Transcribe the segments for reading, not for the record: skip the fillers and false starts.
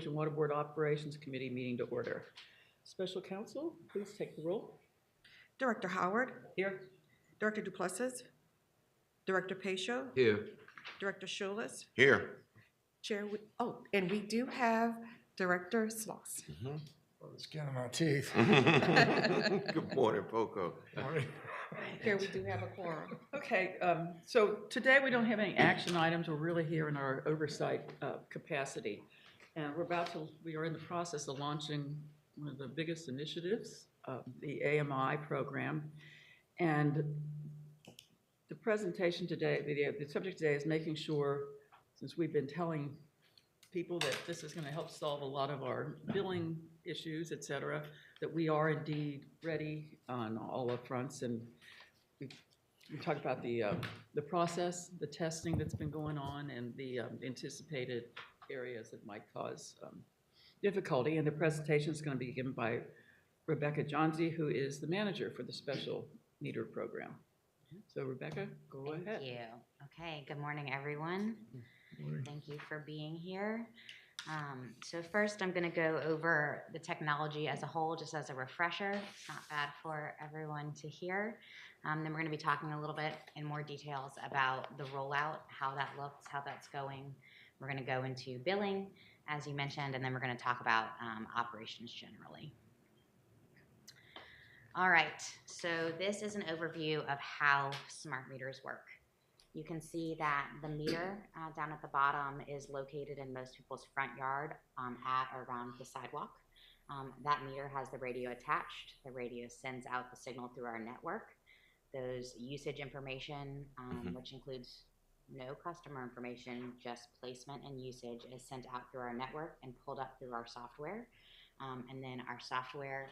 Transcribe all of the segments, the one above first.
And Water Board Operations Committee meeting to order. Special counsel, please take the roll. Director Howard, Here. Director Duplessis, Director Pacho, Here. Director Schulis, Here. Chair, and we do have Director Sloss. Well, the skin of my teeth. Good morning, Poco. Here we do have a quorum. Okay, so today we don't have any action items. We're really here in our oversight capacity. And we are in the process of launching one of the biggest initiatives, the AMI program. And the presentation today, the subject today is making sure, since we've been telling people that this is going to help solve a lot of our billing issues, et cetera, that we are indeed ready on all the fronts. And we talk about the process, the testing that's been going on, and the anticipated areas that might cause difficulty. And the presentation is going to be given by Rebecca Johnsey, who is the manager for the special meter program. So Rebecca, go ahead. Thank you. Okay, good morning, everyone. Thank you for being here. So first, I'm going to go over the technology as a whole, just as a refresher. It's not bad for everyone to hear. Then we're going to be talking a little bit in more details about the rollout, how that looks, how that's going. We're going to go into billing, as you mentioned, and then we're going to talk about operations generally. All right, so this is an overview of how smart meters work. You can see that the meter down at the bottom is located in most people's front yard at or around the sidewalk. That meter has the radio attached. The radio sends out the signal through our network. Those usage information, which includes no customer information, just placement and usage, is sent out through our network and pulled up through our software. And then our software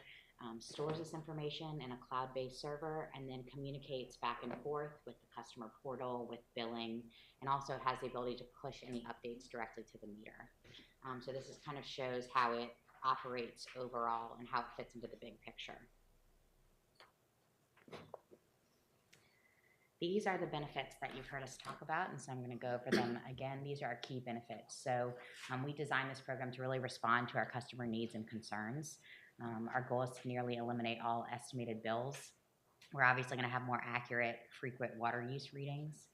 stores this information in a cloud-based server and then communicates back and forth with the customer portal, with billing, and also has the ability to push any updates directly to the meter. So this is kind of shows how it operates overall and how it fits into the big picture. These are the benefits that you've heard us talk about, and so I'm going to go over them again. These are our key benefits. So we designed this program to really respond to our customer needs and concerns. Our goal is to nearly eliminate all estimated bills. We're obviously going to have more accurate, frequent water use readings.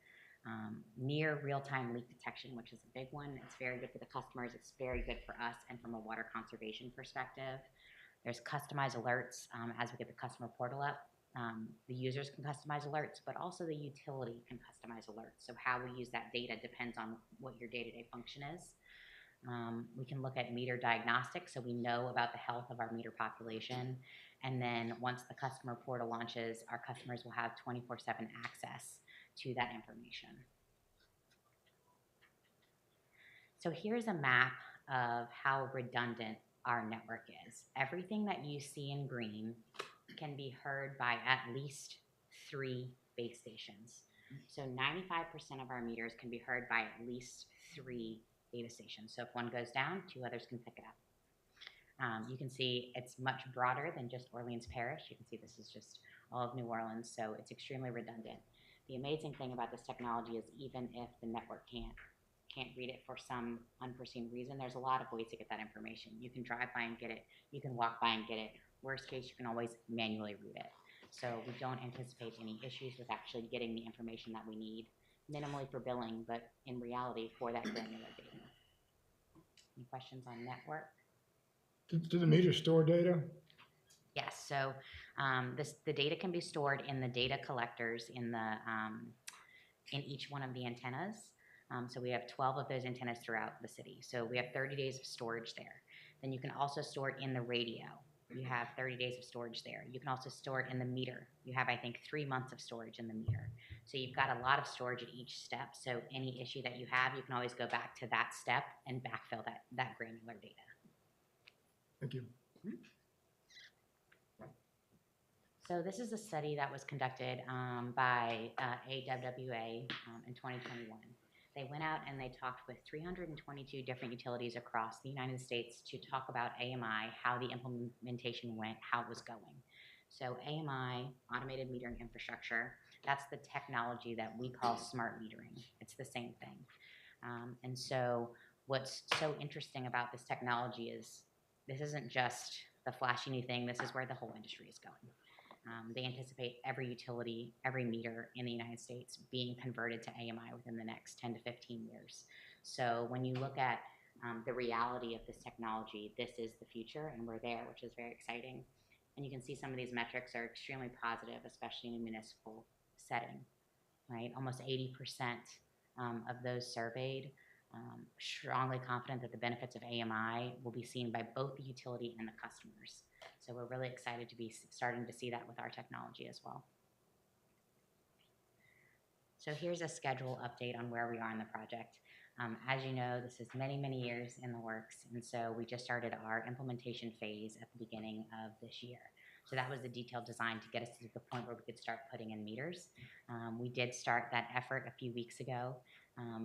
Near real-time leak detection, which is a big one. It's very good for the customers. It's very good for us and from a water conservation perspective. There's customized alerts as we get the customer portal up. The users can customize alerts, but also the utility can customize alerts. So how we use that data depends on what your day-to-day function is. We can look at meter diagnostics, so we know about the health of our meter population. And then once the customer portal launches, our customers will have 24/7 access to that information. So here's a map of how redundant our network is. Everything that you see in green can be heard by at least 3 base stations. So 95% of our meters can be heard by at least 3 data stations. So if one goes down, 2 others can pick it up. You can see it's much broader than just Orleans Parish. You can see this is just all of New Orleans, so it's extremely redundant. The amazing thing about this technology is even if the network can't read it for some unforeseen reason, there's a lot of ways to get that information. You can drive by and get it. You can walk by and get it. Worst case, you can always manually read it. So we don't anticipate any issues with actually getting the information that we need, minimally for billing, but in reality for that granular data. Any questions on network? Do the meters store data? Yes, so the data can be stored in the data collectors in each one of the antennas. So we have 12 of those antennas throughout the city. So we have 30 days of storage there. Then you can also store it in the radio. You have 30 days of storage there. You can also store it in the meter. You have, I think, 3 months of storage in the meter. So you've got a lot of storage at each step. So any issue that you have, you can always go back to that step and backfill that granular data. Thank you. So this is a study that was conducted by AWWA in 2021. They went out and they talked with 322 different utilities across the United States to talk about AMI, how the implementation went, how it was going. So AMI, automated metering infrastructure, that's the technology that we call smart metering. It's the same thing. And so what's so interesting about this technology is this isn't just the flashy new thing. This is where the whole industry is going. They anticipate every utility, every meter in the United States being converted to AMI within the next 10 to 15 years. So when you look at the reality of this technology, this is the future, and we're there, which is very exciting. And you can see some of these metrics are extremely positive, especially in a municipal setting, right? Almost 80% of those surveyed strongly confident that the benefits of AMI will be seen by both the utility and the customers. So we're really excited to be starting to see that with our technology as well. So here's a schedule update on where we are in the project. As you know, this is many, many years in the works, and so we just started our implementation phase at the beginning of this year. So that was the detailed design to get us to the point where we could start putting in meters. We did start that effort a few weeks ago.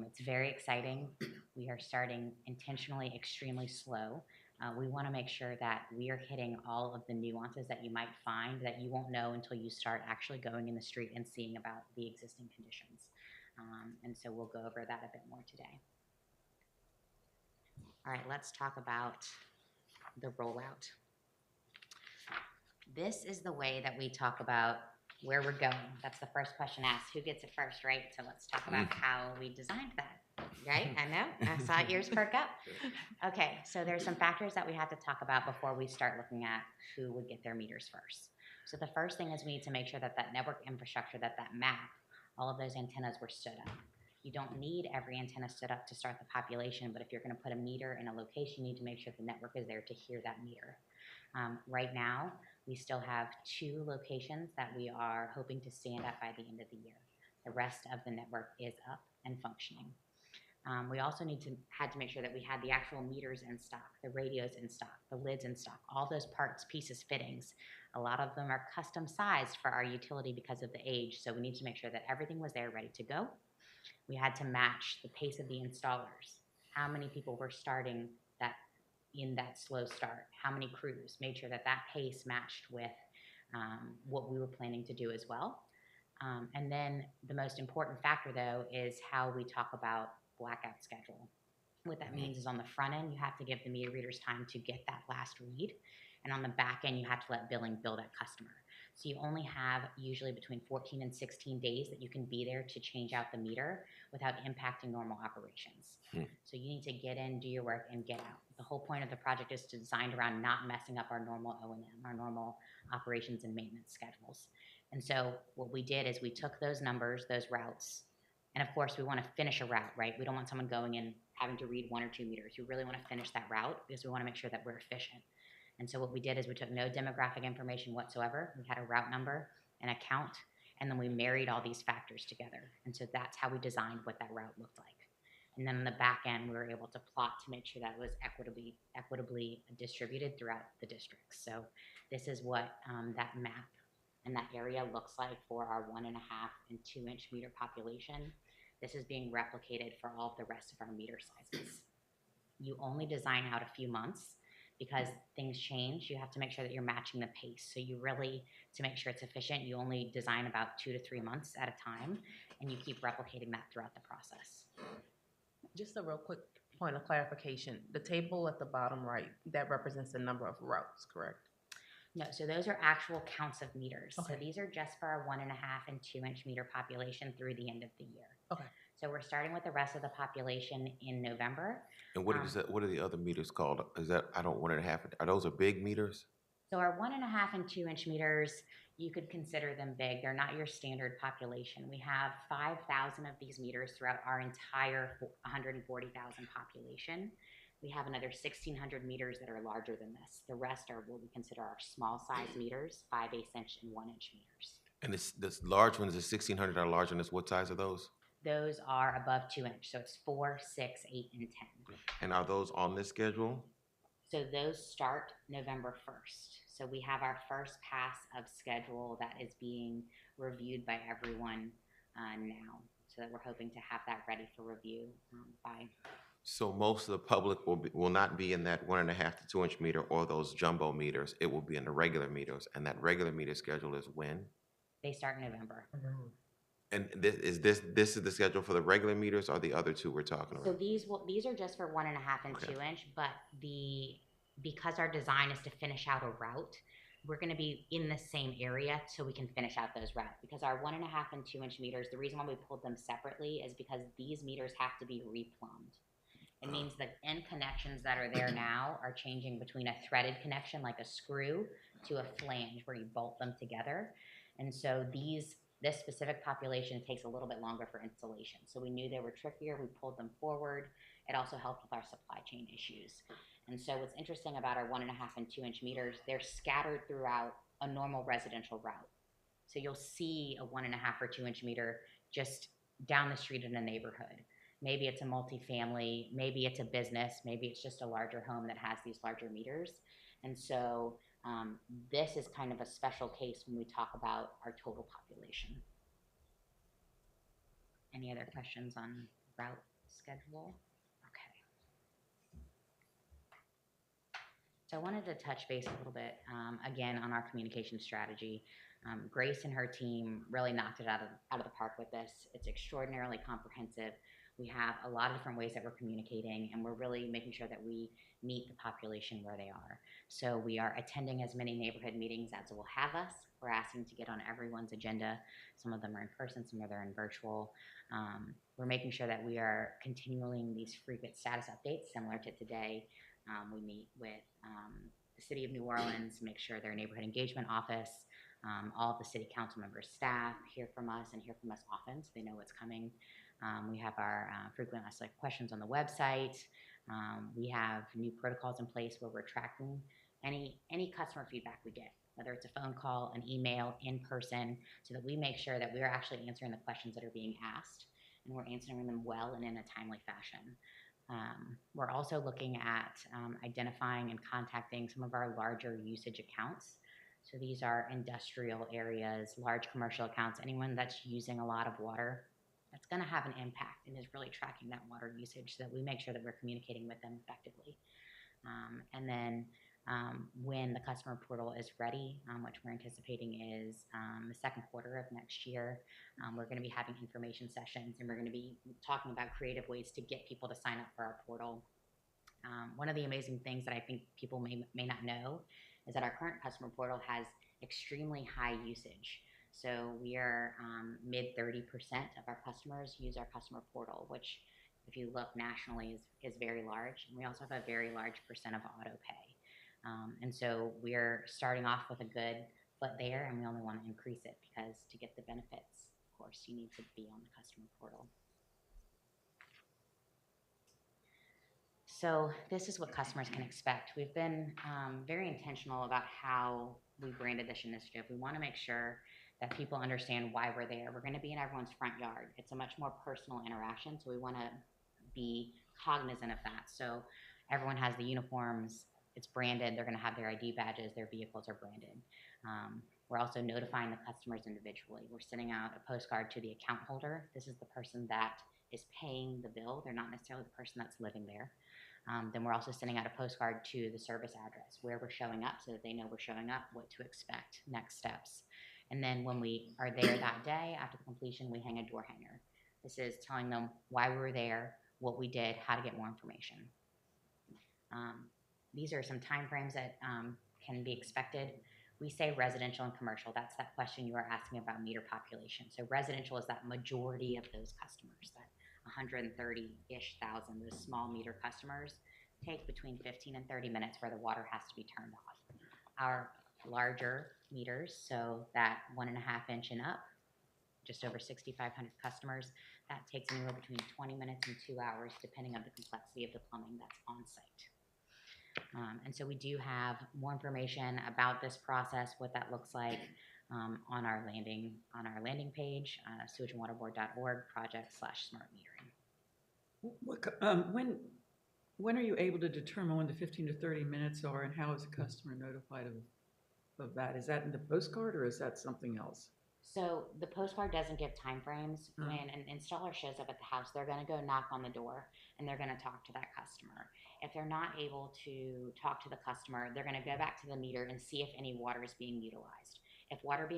It's very exciting. We are starting intentionally extremely slow. We want to make sure that we are hitting all of the nuances that you might find that you won't know until you start actually going in the street and seeing about the existing conditions. And so we'll go over that a bit more today. All right, let's talk about the rollout. This is the way that we talk about where we're going. That's the first question asked. Who gets it first, right? So let's talk about how we designed that, right? I know, I saw ears perk up. Okay, so there's some factors that we have to talk about before we start looking at who would get their meters first. So the first thing is we need to make sure that that network infrastructure, that map, all of those antennas were stood up. You don't need every antenna stood up to start the population, but if you're going to put a meter in a location, you need to make sure the network is there to hear that meter. Right now, we still have 2 locations that we are hoping to stand up by the end of the year. The rest of the network is up and functioning. We also had to make sure that we had the actual meters in stock, the radios in stock, the lids in stock, all those parts, pieces, fittings. A lot of them are custom sized for our utility because of the age, so we need to make sure that everything was there ready to go. We had to match the pace of the installers. How many people were starting in that slow start? How many crews? Made sure that pace matched with what we were planning to do as well. And then the most important factor, though, is how we talk about blackout schedule. What that means is on the front end, you have to give the meter readers time to get that last read. And on the back end, you have to let billing bill that customer. So you only have usually between 14 and 16 days that you can be there to change out the meter without impacting normal operations. So you need to get in, do your work, and get out. The whole point of the project is designed around not messing up our normal O&M, our normal operations and maintenance schedules. And so what we did is we took those numbers, those routes, and of course we want to finish a route, right? We don't want someone going in having to read 1 or 2 meters. We really want to finish that route because we want to make sure that we're efficient. And so what we did is we took no demographic information whatsoever. We had a route number, an account, and then we married all these factors together. And so that's how we designed what that route looked like. And then on the back end, we were able to plot to make sure that it was equitably distributed throughout the districts. So this is what that map and that area looks like for our 1.5 and 2 inch meter population. This is being replicated for all of the rest of our meter sizes. You only design out a few months because things change. You have to make sure that you're matching the pace. So you really, to make sure it's efficient, you only design about 2 to 3 months at a time, and you keep replicating that throughout the process. Just a real quick point of clarification. The table at the bottom right, that represents the number of routes, correct? No, so those are actual counts of meters. Okay. So these are just for our 1.5 and 2 inch meter population through the end of the year. Okay. So we're starting with the rest of the population in November. And what is that? What are the other meters called? Is that, I don't, 1.5, are those big meters? So our 1.5 and 2 inch meters, you could consider them big. They're not your standard population. We have 5,000 of these meters throughout our entire 140,000 population. We have another 1,600 meters that are larger than this. The rest are what we consider our small size meters, 5/8 inch and 1 inch meters. And this large ones, the 1,600 are larger than this. What size are those? Those are above 2 inch. So it's 4, 6, 8, and 10. And are those on this schedule? So those start November 1st. So we have our first pass of schedule that is being reviewed by everyone now. So that we're hoping to have that ready for review by. So most of the public will not be in that 1.5 to 2 inch meter or those jumbo meters. It will be in the regular meters. And that regular meter schedule is when? They start in November. And this is the schedule for the regular meters or the other two we're talking So about? these are just for 1.5 and Okay. 2 inch, but because our design is to finish out a route, we're gonna be in the same area so we can finish out those routes. Because our 1.5 and 2 inch meters, the reason why we pulled them separately is because these meters have to be replumbed. It means the end connections that are there now are changing between a threaded connection like a screw to a flange where you bolt them together. And so this specific population takes a little bit longer for installation. So we knew they were trickier, we pulled them forward. It also helped with our supply chain issues. And so what's interesting about our 1.5 and 2 inch meters, they're scattered throughout a normal residential route. So you'll see a 1.5 or 2 inch meter just down the street in a neighborhood. Maybe it's a multifamily, maybe it's a business, maybe it's just a larger home that has these larger meters. And so this is kind of a special case when we talk about our total population. Any other questions on route schedule? Okay. So I wanted to touch base a little bit, again, on our communication strategy. Grace and her team really knocked it out of the park with this. It's extraordinarily comprehensive. We have a lot of different ways that we're communicating, and we're really making sure that we meet the population where they are. So we are attending as many neighborhood meetings as will have us. We're asking to get on everyone's agenda. Some of them are in person, some of them are in virtual. We're making sure that we are continuing these frequent status updates similar to today. We meet with the City of New Orleans, make sure their neighborhood engagement office, all of the city council members' staff hear from us and hear from us often so they know what's coming. We have our frequent asked questions on the website. We have new protocols in place where we're tracking any customer feedback we get, whether it's a phone call, an email, in person, so that we make sure that we are actually answering the questions that are being asked, and we're answering them well and in a timely fashion. We're also looking at identifying and contacting some of our larger usage accounts. So these are industrial areas, large commercial accounts, anyone that's using a lot of water. That's going to have an impact and is really tracking that water usage so that we make sure that we're communicating with them effectively. And then when the customer portal is ready, which we're anticipating is the second quarter of next year, we're going to be having information sessions, and we're going to be talking about creative ways to get people to sign up for our portal. One of the amazing things that I think people may not know is that our current customer portal has extremely high usage. So we are mid 30% of our customers use our customer portal, which if you look nationally is very large. And we also have a very large percent of auto pay. And so we're starting off with a good foot there, and we only want to increase it because to get the benefits, of course, you need to be on the customer portal. So this is what customers can expect. We've been very intentional about how we branded this initiative. We want to make sure that people understand why we're there. We're going to be in everyone's front yard. It's a much more personal interaction, so we want to be cognizant of that. So everyone has the uniforms, it's branded, they're going to have their ID badges, their vehicles are branded. We're also notifying the customers individually. We're sending out a postcard to the account holder. This is the person that is paying the bill. They're not necessarily the person that's living there. Then we're also sending out a postcard to the service address where we're showing up so that they know we're showing up, what to expect, next steps. And then when we are there that day, after the completion, we hang a door hanger. This is telling them why we were there, what we did, how to get more information. These are some timeframes that can be expected. We say residential and commercial. That's that question you were asking about meter population. So residential is that majority of those customers, that 130-ish thousand, those small meter customers, take between 15 and 30 minutes where the water has to be turned off. Our larger meters, so that 1.5 inch and up, just over 6,500 customers, that takes anywhere between 20 minutes and 2 hours, depending on the complexity of the plumbing that's on site. And so we do have more information about this process, what that looks like, on our landing page, sewageandwaterboard.org, project/smart metering. When are you able to determine when the 15 to 30 minutes are, and how is the customer notified of that? Is that in the postcard, or is that something else? So the postcard doesn't give timeframes. When an installer shows up at the house, they're going to go knock on the door and they're going to talk to that customer. If they're not able to talk to the customer, they're going to go back to the meter and see if any water is being utilized. If water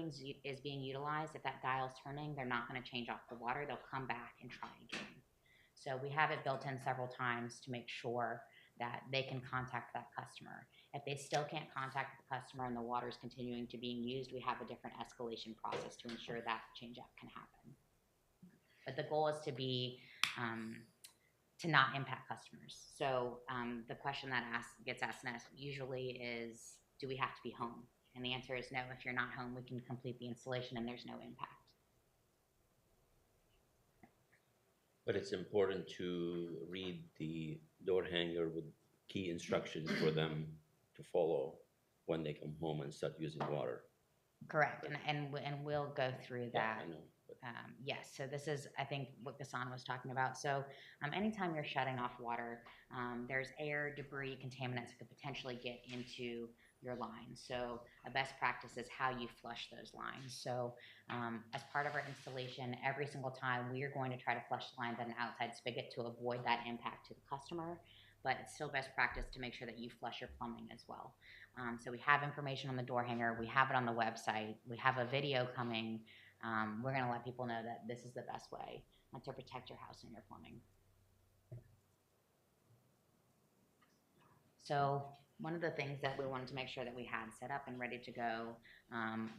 is being utilized, if that dial's turning, they're not gonna change off the water, they'll come back and try again. So we have it built in several times to make sure that they can contact that customer. If they still can't contact the customer and the water is continuing to being used, we have a different escalation process to ensure that change out can happen. But the goal is to be, to not impact customers. So the question that gets asked next usually is, do we have to be home? And the answer is no. If you're not home, we can complete the installation and there's no impact. But it's important to read the door hanger with key instructions for them to follow when they come home and start using water. Correct, and we'll go through that. Yeah, I know. But Yes, so this is, I think, what Gassan was talking about. So anytime you're shutting off water, there's air, debris, contaminants that could potentially get into your lines. So a best practice is how you flush those lines. So as part of our installation, every single time we are going to try to flush the lines at an outside spigot to avoid that impact to the customer. But it's still best practice to make sure that you flush your plumbing as well. So we have information on the door hanger. We have it on the website. We have a video coming. We're going to let people know that this is the best way to protect your house and your plumbing. So one of the things that we wanted to make sure that we had set up and ready to go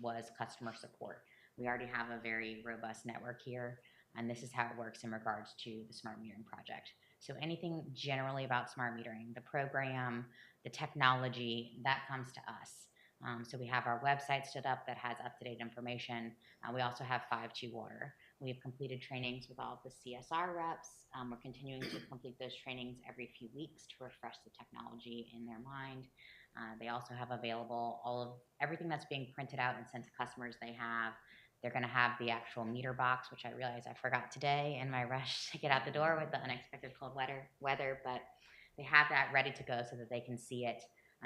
was customer support. We already have a very robust network here, and this is how it works in regards to the smart metering project. So anything generally about smart metering, the program, the technology, that comes to us. So we have our website stood up that has up-to-date information. We also have 5G Water. We've completed trainings with all of the CSR reps. We're continuing to complete those trainings every few weeks to refresh the technology in their mind. They also have available everything that's being printed out and sent to customers. They're going to have the actual meter box, which I realized I forgot today in my rush to get out the door with the unexpected cold weather, but they have that ready to go so that they can see it,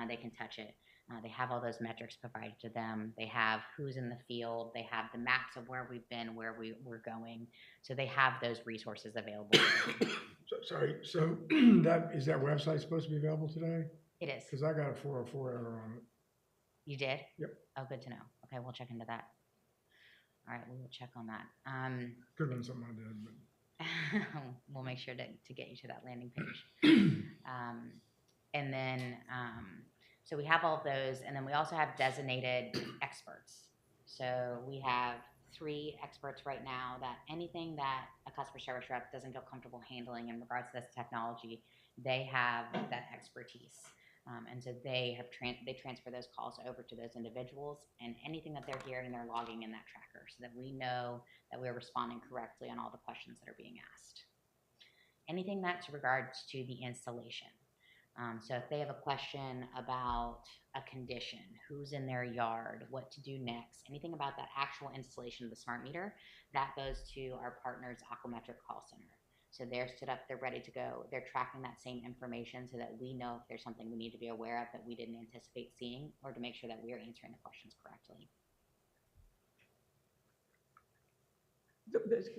they can touch it. They have all those metrics provided to them. They have who's in the field. They have the maps of where we've been, where we're going. So they have those resources available. Sorry, so is that website supposed to be available today? It is. Because I got a 404 error on it. You did? Yep. Oh, good to know. Okay, we'll check into that. All right, we will check on that. Could have been something I did, but. We'll make sure to get you to that landing page. And then, so we have all of those, and then we also have designated experts. So we have 3 experts right now that anything that a customer service rep doesn't feel comfortable handling in regards to this technology, they have that expertise. And so they transfer those calls over to those individuals, and anything that they're hearing, they're logging in that tracker so that we know that we're responding correctly on all the questions that are being asked. Anything that's regards to the installation. So if they have a question about a condition, who's in their yard, what to do next, anything about that actual installation of the smart meter, that goes to our partner's Aquametric call center. So they're stood up, they're ready to go. They're tracking that same information so that we know if there's something we need to be aware of that we didn't anticipate seeing, or to make sure that we are answering the questions correctly.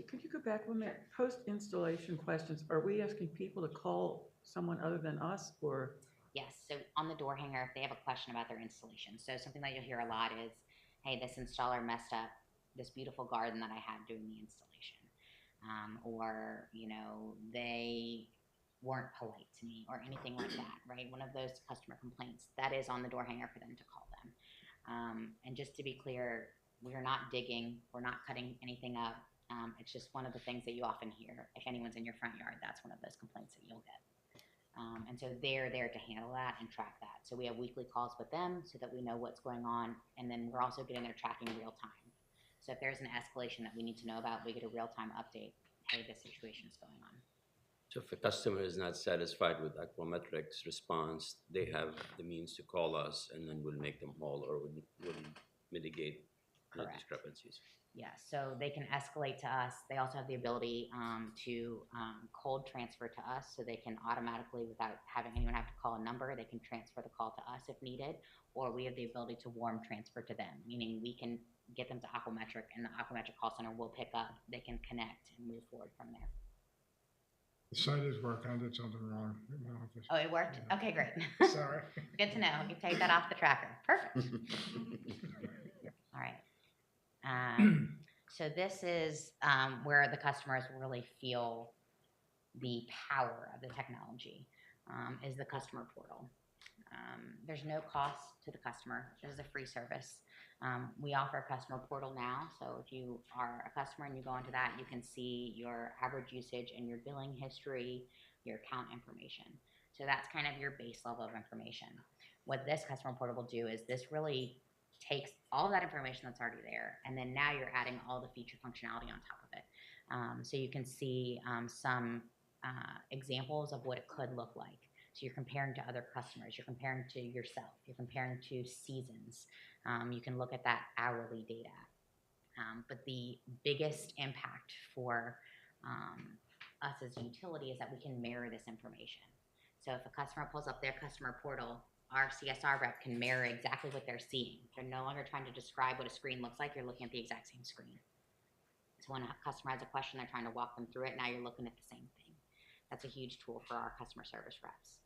Could you go back 1 minute? Post-installation questions, are we asking people to call someone other than us, or? Yes, so on the door hanger, if they have a question about their installation. So something that you'll hear a lot is, hey, this installer messed up this beautiful garden that I had doing the installation. Or, you know, they weren't polite to me or anything like that, right? One of those customer complaints, that is on the door hanger for them to call them. And just to be clear, we are not digging, we're not cutting anything up. It's just one of the things that you often hear. If anyone's in your front yard, that's one of those complaints that you'll get. And so they're there to handle that and track that. So we have weekly calls with them so that we know what's going on. And then we're also getting their tracking real time. So if there's an escalation that we need to know about, we get a real-time update. Hey, this situation is going on. So if a customer is not satisfied with Aquametric's response, they have the means to call us, and then we'll make them whole, or we'll mitigate the Correct. discrepancies. Yeah, so they can escalate to us. They also have the ability to cold transfer to us, so they can automatically, without having anyone have to call a number, they can transfer the call to us if needed, or we have the ability to warm transfer to them, meaning we can get them to Aquametric, and the Aquametric call center will pick up. They can connect and move forward from there. The site is working. I did something wrong in my office. Oh, it worked? Yeah. Okay, great. Sorry. Good to know. You take that off the tracker. Perfect. All right. So this is where the customers really feel the power of the technology, is the customer portal. There's no cost to the customer. This is a free service. We offer a customer portal now, so if you are a customer and you go into that, you can see your average usage and your billing history, your account information. So that's kind of your base level of information. What this customer portal will do is this really takes all of that information that's already there, and then now you're adding all the feature functionality on top of it. So you can see some examples of what it could look like. So you're comparing to other customers, you're comparing to yourself, you're comparing to seasons. You can look at that hourly data. But the biggest impact for us as a utility is that we can mirror this information. So if a customer pulls up their customer portal, our CSR rep can mirror exactly what they're seeing. They're no longer trying to describe what a screen looks like, you're looking at the exact same screen. So when a customer has a question, they're trying to walk them through it, now you're looking at the same thing. That's a huge tool for our customer service reps.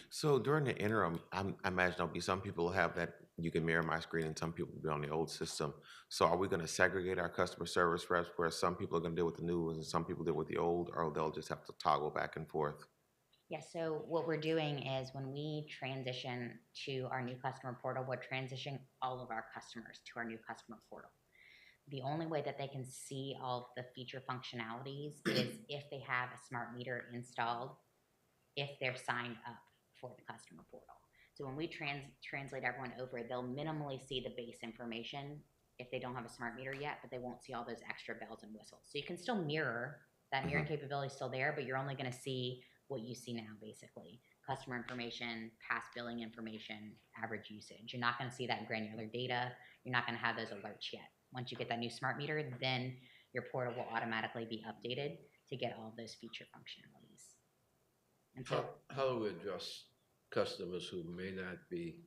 So during the interim, I imagine there'll be some people who have that you can mirror my screen and some people will be on the old system. So are we going to segregate our customer service reps where some people are going to deal with the new ones and some people deal with the old, or they'll just have to toggle back and forth? Yeah, so what we're doing is when we transition to our new customer portal, we're transitioning all of our customers to our new customer portal. The only way that they can see all of the feature functionalities is if they have a smart meter installed, if they're signed up for the customer portal. So when we translate everyone over, they'll minimally see the base information if they don't have a smart meter yet, but they won't see all those extra bells and whistles. So you can still mirror, that mirroring capability is still there, but you're only going to see what you see now, basically. Customer information, past billing information, average usage. You're not going to see that granular data. You're not going to have those alerts yet. Once you get that new smart meter, then your portal will automatically be updated to get all those feature functionalities. And so, How do we address customers who may not be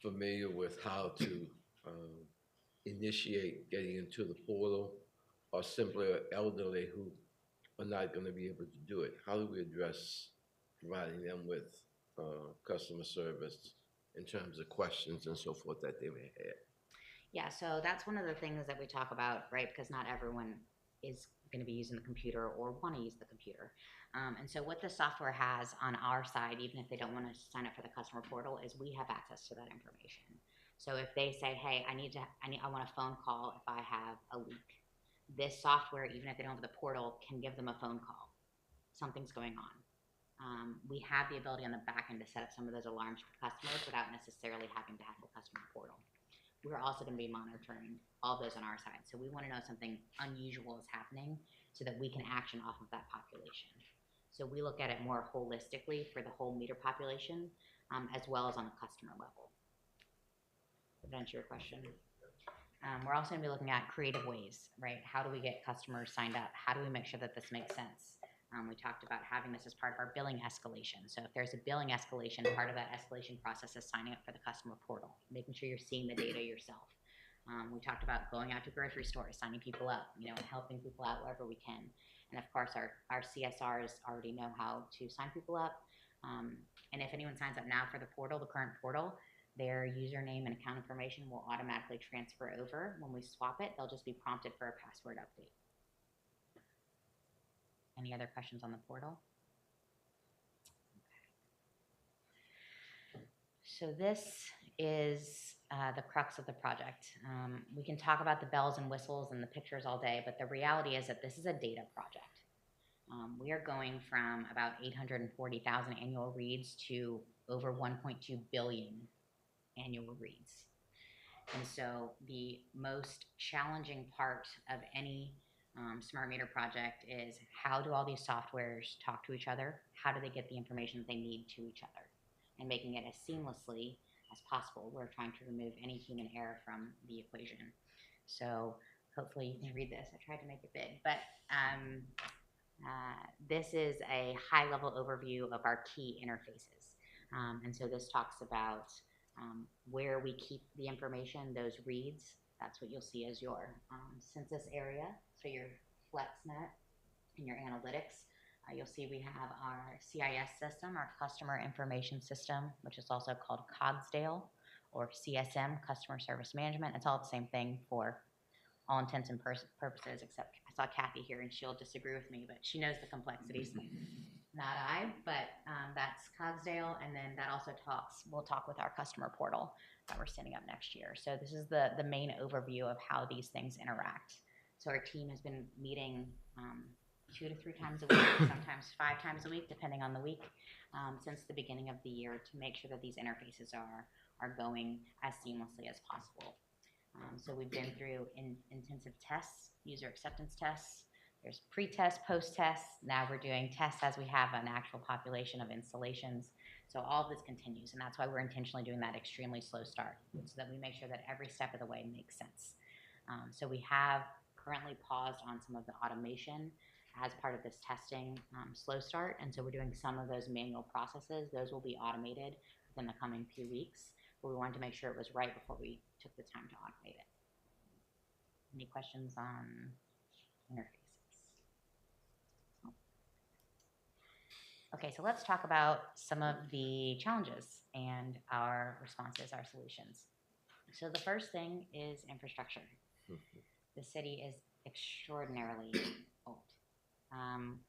familiar with how to initiate getting into the portal, or simply elderly who are not going to be able to do it? How do we address providing them with customer service in terms of questions and so forth that they may have? yeah, so that's one of the things that we talk about, right? Because not everyone is going to be using the computer or want to use the computer. And so what the software has on our side, even if they don't want to sign up for the customer portal, is we have access to that information. So if they say, hey, I want a phone call if I have a leak, this software, even if they don't have the portal, can give them a phone call. Something's going on. We have the ability on the back end to set up some of those alarms for customers without necessarily having to have the customer portal. We're also going to be monitoring all those on our side. So we want to know something unusual is happening so that we can action off of that population. So we look at it more holistically for the whole meter population, as well as on the customer level. Did that answer your question? We're also going to be looking at creative ways, right? How do we get customers signed up? How do we make sure that this makes sense? We talked about having this as part of our billing escalation. So if there's a billing escalation, part of that escalation process is signing up for the customer portal, making sure you're seeing the data yourself. We talked about going out to grocery stores, signing people up, helping people out wherever we can. And of course, our CSRs already know how to sign people up. And if anyone signs up now for the portal, the current portal, their username and account information will automatically transfer over. When we swap it, they'll just be prompted for a password update. Any other questions on the portal? Okay. So this is the crux of the project. We can talk about the bells and whistles and the pictures all day, but the reality is that this is a data project. We are going from about 840,000 annual reads to over 1.2 billion annual reads. And so the most challenging part of any smart meter project is, how do all these softwares talk to each other? How do they get the information that they need to each other? And making it as seamlessly as possible. We're trying to remove any human error from the equation. So hopefully you can read this. I tried to make it big, but this is a high-level overview of our key interfaces. And so this talks about where we keep the information, those reads. That's what you'll see as your census area, so your FlexNet and your analytics. You'll see we have our CIS system, our Customer Information System, which is also called Cogsdale, or CSM, Customer Service Management. It's all the same thing for all intents and purposes, except I saw Kathy here and she'll disagree with me, but she knows the complexities. Not I, but that's Cogsdale, and then that also we'll talk with our customer portal that we're setting up next year. So this is the main overview of how these things interact. So our team has been meeting 2 to 3 times a week, sometimes 5 times a week, depending on the week, since the beginning of the year to make sure that these interfaces are going as seamlessly as possible. So we've been through intensive tests, user acceptance tests. There's pre-test, post-test. Now we're doing tests as we have an actual population of installations. So all of this continues, and that's why we're intentionally doing that extremely slow start, so that we make sure that every step of the way makes sense. So we have currently paused on some of the automation as part of this testing slow start, and so we're doing some of those manual processes. Those will be automated within the coming few weeks, but we wanted to make sure it was right before we took the time to automate it. Any questions on interfaces? Okay, so let's talk about some of the challenges and our responses, our solutions. So the first thing is infrastructure. The city is extraordinarily old.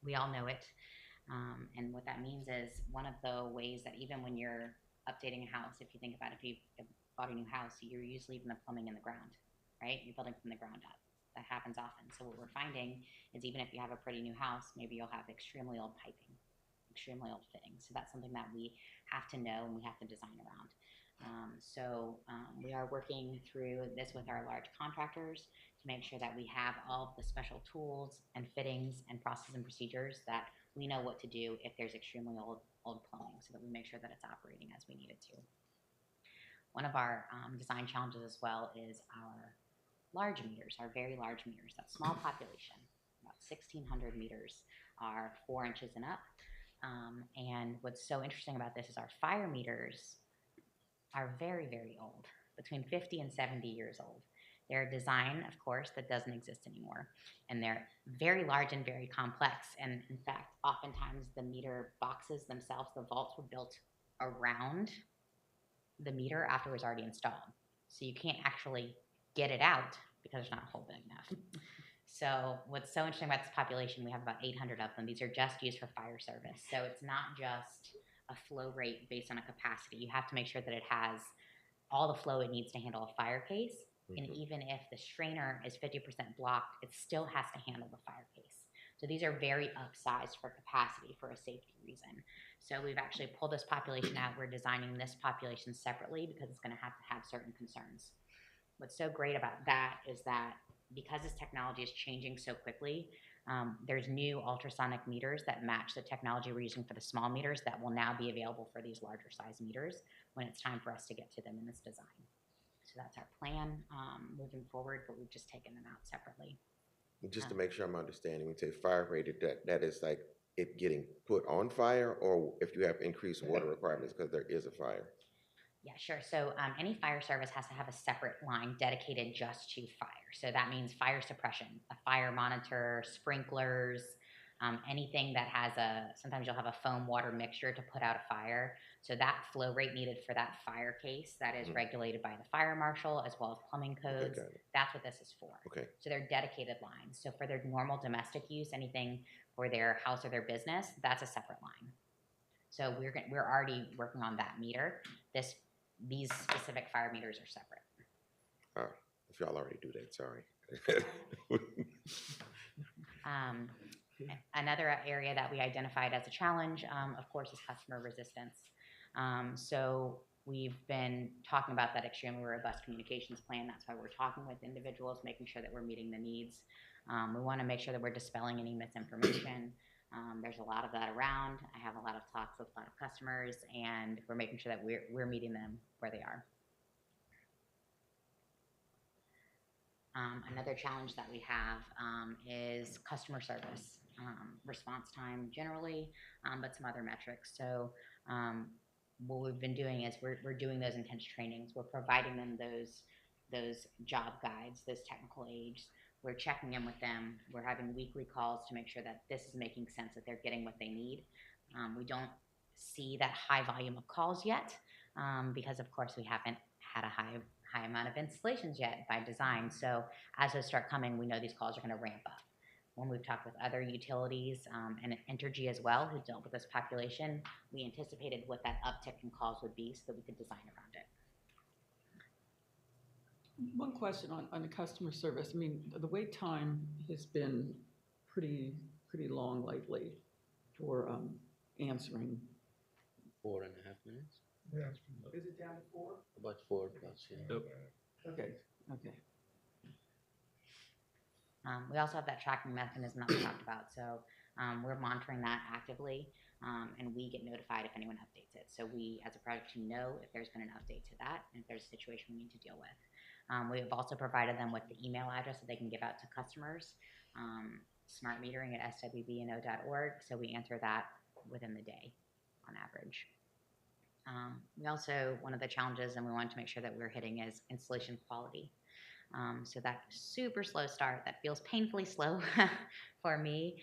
We all know it. And what that means is one of the ways that even when you're updating a house, if you think about it, if you've bought a new house, you're usually leaving the plumbing in the ground, right? You're building from the ground up. That happens often. So what we're finding is even if you have a pretty new house, maybe you'll have extremely old piping, extremely old fittings. So that's something that we have to know and we have to design around. We are working through this with our large contractors to make sure that we have all of the special tools and fittings and processes and procedures that we know what to do if there's extremely old plumbing, so that we make sure that it's operating as we need it to. One of our design challenges as well is our large meters, our very large meters. That small population, about 1,600 meters, are 4 inches and up. And what's so interesting about this is our fire meters are very, very old, between 50 and 70 years old. They're a design, of course, that doesn't exist anymore. And they're very large and very complex. And in fact, oftentimes the meter boxes themselves, the vaults were built around the meter after it was already installed. So you can't actually get it out because there's not a hole big enough. So what's so interesting about this population, we have about 800 of them. These are just used for fire service. So it's not just a flow rate based on a capacity. You have to make sure that it has all the flow it needs to handle a fire case. And even if the strainer is 50% blocked, it still has to handle the fire case. So these are very upsized for capacity for a safety reason. So we've actually pulled this population out. We're designing this population separately because it's going to have certain concerns. What's so great about that is that because this technology is changing so quickly, there's new ultrasonic meters that match the technology we're using for the small meters that will now be available for these larger size meters when it's time for us to get to them in this design. So that's our plan moving forward, but we've just taken them out separately. Just to make sure I'm understanding, when you say fire rated, that is like it getting put on fire, or if you have increased water requirements because there is a fire? Yeah, sure. So any fire service has to have a separate line dedicated just to fire. So that means fire suppression, a fire monitor, sprinklers, anything that has sometimes you'll have a foam water mixture to put out a fire. So that flow rate needed for that fire case, that is regulated by the fire marshal as well as plumbing codes. Okay, That's what this is for. okay. So they're dedicated lines. So for their normal domestic use, anything for their house or their business, that's a separate line. So we're already working on that meter. These specific fire meters are separate. All right. If y'all already do that, sorry. Another area that we identified as a challenge, of course, is customer resistance. So we've been talking about that extremely robust communications plan. That's why we're talking with individuals, making sure that we're meeting the needs. We want to make sure that we're dispelling any misinformation. There's a lot of that around. I have a lot of talks with a lot of customers, and we're making sure that we're meeting them where they are. Another challenge that we have is customer service, response time generally, but some other metrics. So what we've been doing is we're doing those intense trainings. We're providing them those job guides, those technical aids. We're checking in with them. We're having weekly calls to make sure that this is making sense, that they're getting what they need. We don't see that high volume of calls yet, because of course we haven't had a high amount of installations yet by design. So as those start coming, we know these calls are going to ramp up. When we've talked with other utilities and Entergy as well, who dealt with this population, we anticipated what that uptick in calls would be so that we could design around it. One question on the customer service. I mean, the wait time has been pretty long lately for answering. 4.5 minutes, Yeah. Is it down to 4? about 4 plus, yeah. Okay. We also have that tracking mechanism that we talked about. So we're monitoring that actively, and we get notified if anyone updates it. So we, as a project team, know if there's been an update to that and if there's a situation we need to deal with. We have also provided them with the email address that they can give out to customers, smartmetering@swbno.org. So we answer that within the day on average. We also, one of the challenges, and we wanted to make sure that we're hitting, is installation quality. So that super slow start that feels painfully slow for me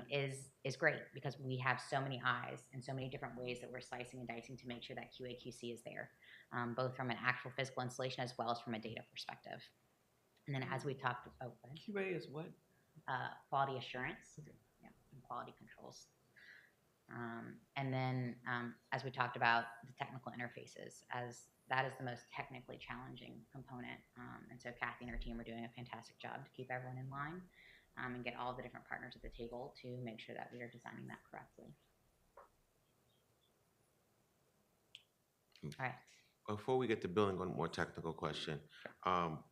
is great because we have so many eyes and so many different ways that we're slicing and dicing to make sure that QA/QC is there, both from an actual physical installation as well as from a data perspective. And then as we talked about, QA is what? quality assurance, yeah, and quality controls. And then as we talked about the technical interfaces, as that is the most technically challenging component. And so Kathy and her team are doing a fantastic job to keep everyone in line and get all the different partners at the table to make sure that we are designing that correctly. All right. Before we get to billing, one more technical question.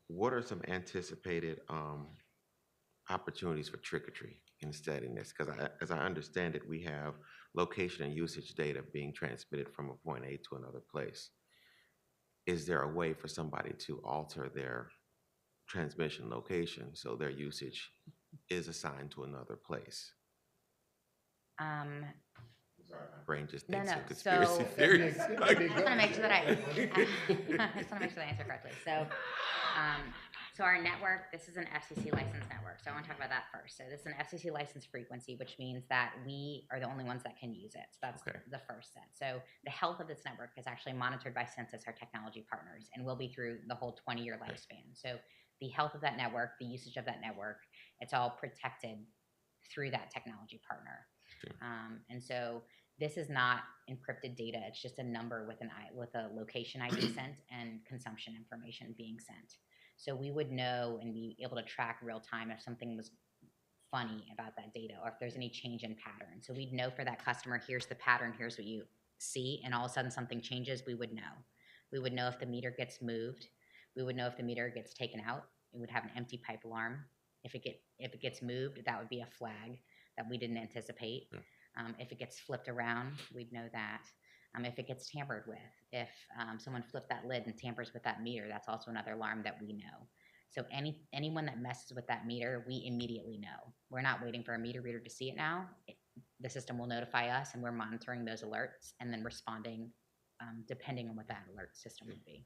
What are some anticipated opportunities for trick-or-treat in studying this? Because as I understand it, we have location and usage data being transmitted from a point A to another place. Is there a way for somebody to alter their transmission location so their usage is assigned to another place? Brain just No, thinks no. of conspiracy So theories. I just want to make sure that I answer correctly. So, so our network, this is an FCC licensed network. So I want to talk about that first. So this is an FCC licensed frequency, which means that we are the only ones that can use it. So that's Okay. the first set. So the health of this network is actually monitored by Census, our technology partners, and will be through the whole 20-year lifespan. So the health of that network, the usage of that network, it's all protected through that technology partner. Okay. And so this is not encrypted data. It's just a number with a location ID sent and consumption information being sent. So we would know and be able to track real time if something was funny about that data or if there's any change in pattern. So we'd know for that customer, here's the pattern, here's what you see, and all of a sudden something changes, we would know. We would know if the meter gets moved. We would know if the meter gets taken out. It would have an empty pipe alarm. If it gets moved, that would be a flag that we didn't anticipate. Yeah. If it gets flipped around, we'd know that. If it gets tampered with, if someone flipped that lid and tampers with that meter, that's also another alarm that we know. So anyone that messes with that meter, we immediately know. We're not waiting for a meter reader to see it now. The system will notify us, and we're monitoring those alerts and then responding depending on what that alert system would be.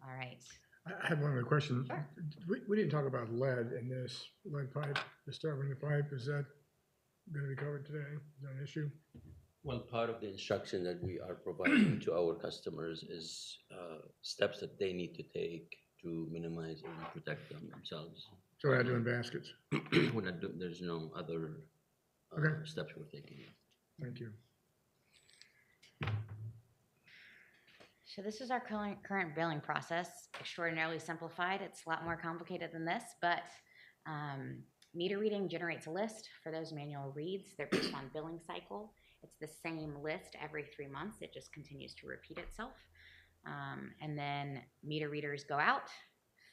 All right. I have one other question. Sure. We didn't talk about lead in this, lead pipe, disturbing the pipe. Is that going to be covered today? Is that an issue? Well, part of the instruction that we are providing to our customers is steps that they need to take to minimize and protect themselves. So we're not doing baskets. We're not there's no other Okay. steps we're taking. Thank you. So this is our current billing process, extraordinarily simplified. It's a lot more complicated than this, but meter reading generates a list for those manual reads. They're based on billing cycle. It's the same list every 3 months. It just continues to repeat itself. And then meter readers go out,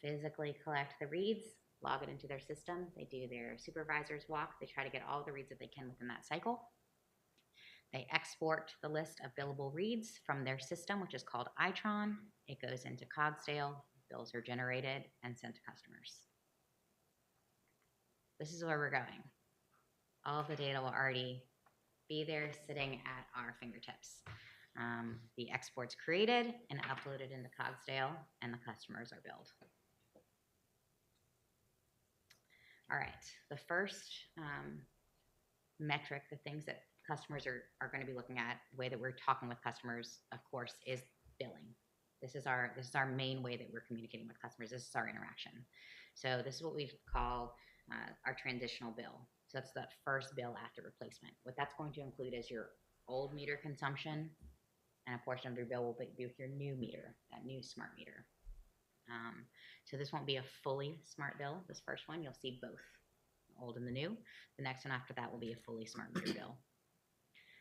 physically collect the reads, log it into their system. They do their supervisor's walk. They try to get all the reads that they can within that cycle. They export the list of billable reads from their system, which is called Itron. It goes into Cogsdale. Bills are generated and sent to customers. This is where we're going. All of the data will already be there sitting at our fingertips. The export's created and uploaded into Cogsdale, and the customers are billed. All right, the first metric, the things that customers are going to be looking at, the way that we're talking with customers, of course, is billing. This is our main way that we're communicating with customers. This is our interaction. So this is what we call our transitional bill. So that's the first bill after replacement. What that's going to include is your old meter consumption, and a portion of your bill will be with your new meter, that new smart meter. So this won't be a fully smart bill. This first one, you'll see both, the old and the new. The next one after that will be a fully smart meter bill.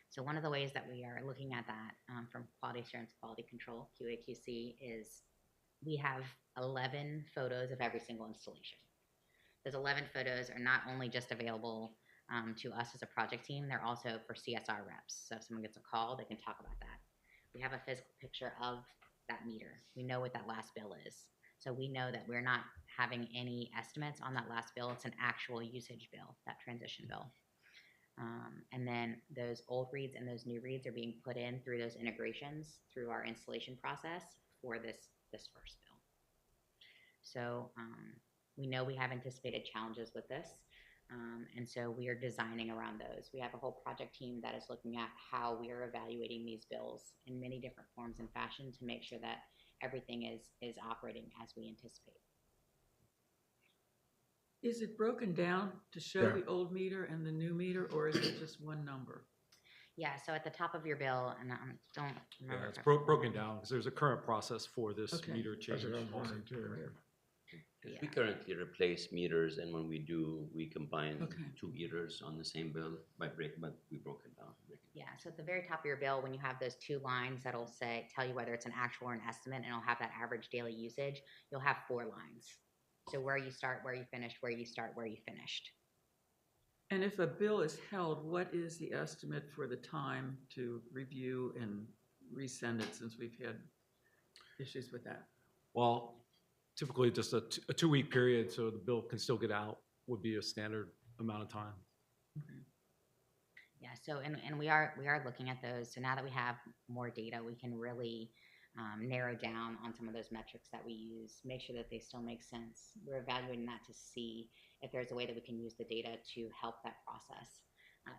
So one of the ways that we are looking at that from quality assurance, quality control, QA/QC, is we have 11 photos of every single installation. Those 11 photos are not only just available to us as a project team, they're also for CSR reps. So if someone gets a call, they can talk about that. We have a physical picture of that meter. We know what that last bill is. So we know that we're not having any estimates on that last bill. It's an actual usage bill, that transition bill. And then those old reads and those new reads are being put in through those integrations through our installation process for this first bill. So we know we have anticipated challenges with this, and so we are designing around those. We have a whole project team that is looking at how we are evaluating these bills in many different forms and fashion to make sure that everything is operating as we anticipate. Is it broken down to show the old meter and the new meter, or is it just one number? Yeah, so at the top of your bill, and I don't remember. Yeah, it's if I- broken down because there's a current process for this Okay. meter change. That's what I was also. wondering too. Because Yeah. we currently replace meters, and when we do, we combine Okay. 2 meters on the same bill but we broke it down. Yeah, so at the very top of your bill, when you have those 2 lines that'll tell you whether it's an actual or an estimate, and it'll have that average daily usage, you'll have 4 lines. So where you start, where you finished, where you start, where you finished. And if a bill is held, what is the estimate for the time to review and resend it, since we've had issues with that? Well, typically just a 2-week period, so the bill can still get out, would be a standard amount of time. Yeah, so and we are looking at those. So now that we have more data, we can really narrow down on some of those metrics that we use, make sure that they still make sense. We're evaluating that to see if there's a way that we can use the data to help that process.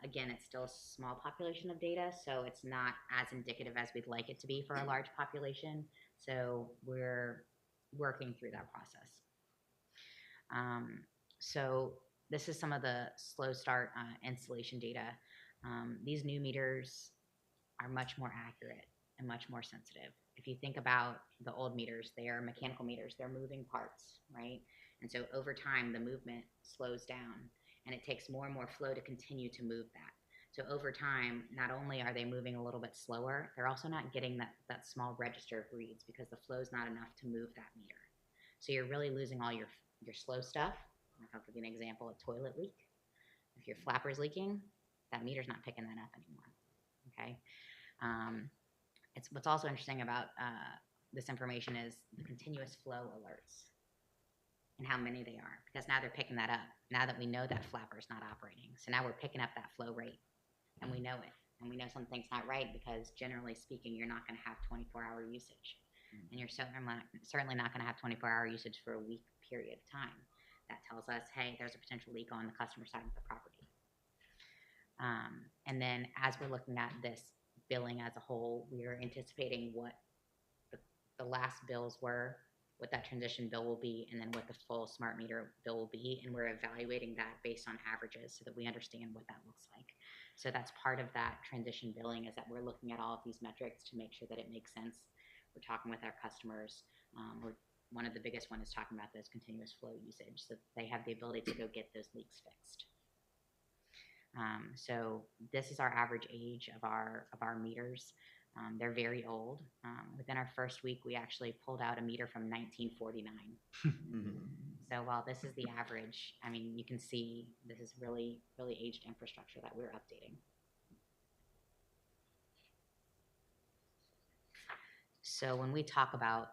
Again, it's still a small population of data, so it's not as indicative as we'd like it to be for a large population. So we're working through that process. So this is some of the slow start installation data. These new meters are much more accurate and much more sensitive. If you think about the old meters, they are mechanical meters, they're moving parts, right? And so over time, the movement slows down, and it takes more and more flow to continue to move that. So over time, not only are they moving a little bit slower, they're also not getting that small register of reads because the flow is not enough to move that meter. So you're really losing all your slow stuff. I'll give you an example, a toilet leak. If your flapper's leaking, that meter's not picking that up anymore, okay? It's what's also interesting about this information is the continuous flow alerts and how many they are, because now they're picking that up. Now that we know that flapper's not operating, so now we're picking up that flow rate, and we know it, and we know something's not right because generally speaking, you're not going to have 24-hour usage, and you're certainly not going to have 24-hour usage for a week period of time. That tells us, hey, there's a potential leak on the customer side of the property. And then as we're looking at this billing as a whole, we are anticipating what the last bills were, what that transition bill will be, and then what the full smart meter bill will be. And we're evaluating that based on averages so that we understand what that looks like. So that's part of that transition billing, is that we're looking at all of these metrics to make sure that it makes sense. We're talking with our customers. One of the biggest one is talking about those continuous flow usage, so they have the ability to go get those leaks fixed. So this is our average age of our meters. They're very old. Within our first week, we actually pulled out a meter from 1949. So while this is the average, I mean, you can see this is really, really aged infrastructure that we're updating. So when we talk about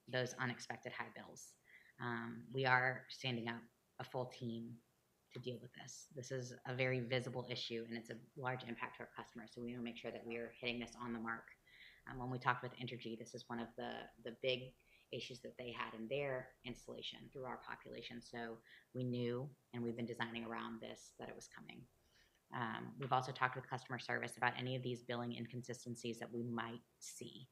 those unexpected high bills, we are standing up a full team to deal with this. This is a very visible issue, and it's a large impact to our customers, so we want to make sure that we are hitting this on the mark. When we talked with Entergy, this is one of the big issues that they had in their installation through our population, so we knew, and we've been designing around this, that it was coming. We've also talked with customer service about any of these billing inconsistencies that we might see.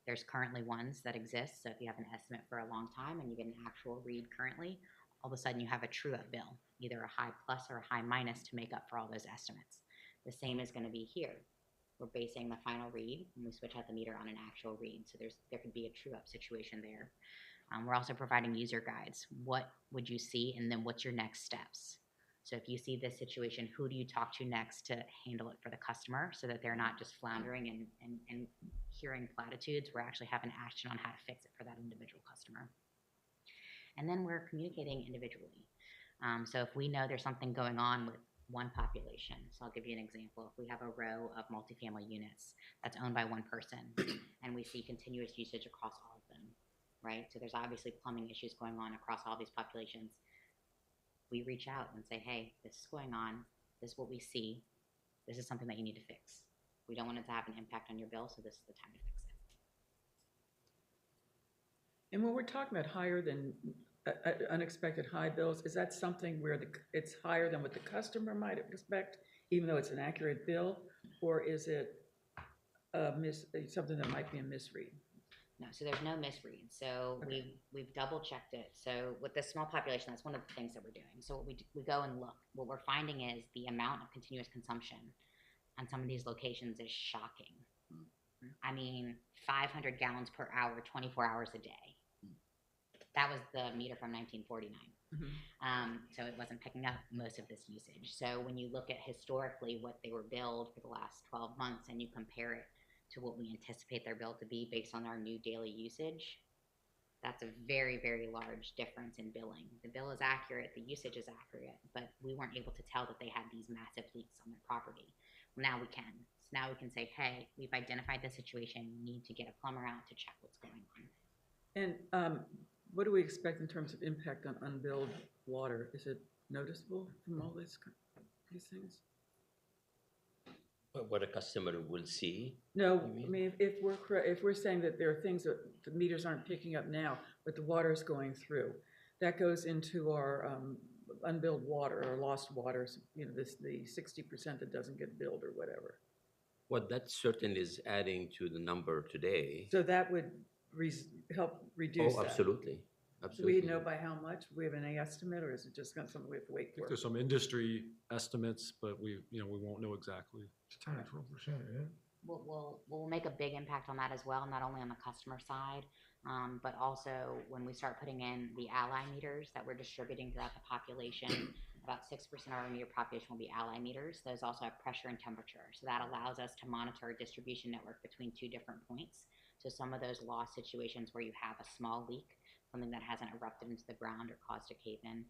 There's currently ones that exist, so if you have an estimate for a long time and you get an actual read currently, all of a sudden you have a true-up bill, either a high plus or a high minus to make up for all those estimates. The same is going to be here. We're basing the final read when we switch out the meter on an actual read, so there could be a true-up situation there. We're also providing user guides. What would you see, and then what's your next steps? So if you see this situation, who do you talk to next to handle it for the customer so that they're not just floundering and hearing platitudes? We're actually having action on how to fix it for that individual customer. And then we're communicating individually. So if we know there's something going on with one population, so I'll give you an example. If we have a row of multifamily units that's owned by one person and we see continuous usage across all of them, right? So there's obviously plumbing issues going on across all these populations. We reach out and say, hey, this is going on. This is what we see. This is something that you need to fix. We don't want it to have an impact on your bill, so this is the time to fix it. And when we're talking about higher than unexpected high bills, is that something where it's higher than what the customer might expect, even though it's an accurate bill? Or is it something that might be a misread? No, so there's no misread. So Okay. we've double checked it. So with this small population, that's one of the things that we're doing. So what we go and look. What we're finding is the amount of continuous consumption on some of these locations is shocking. I mean, 500 gallons per hour, 24 hours a day. That was the meter from 1949. So it wasn't picking up most of this usage. So when you look at historically what they were billed for the last 12 months and you compare it to what we anticipate their bill to be based on our new daily usage, that's a very, very large difference in billing. The bill is accurate, the usage is accurate, but we weren't able to tell that they had these massive leaks on their property. Well, now we can. So now we can say, hey, we've identified the situation, you need to get a plumber out to check what's going on. And what do we expect in terms of impact on unbilled water? Is it noticeable from all these things? What a customer will see. No, You I mean? mean, if we're saying that there are things that the meters aren't picking up now, but the water's going through, that goes into our unbilled water or lost waters, the 60% that doesn't get billed or whatever. Well, that certainly is adding to the number today. So that would help reduce Oh, that. absolutely, Do we absolutely. know by how much? Do we have any estimate, or is it just something we have to wait I think for? there's some industry estimates, but we won't know exactly. It's 10 or 12%, yeah. We'll make a big impact on that as well, not only on the customer side, but also when we start putting in the ally meters that we're distributing throughout the population. About 6% of our meter population will be ally meters. Those also have pressure and temperature. So that allows us to monitor a distribution network between two different points. So some of those loss situations where you have a small leak, something that hasn't erupted into the ground or caused a cave-in,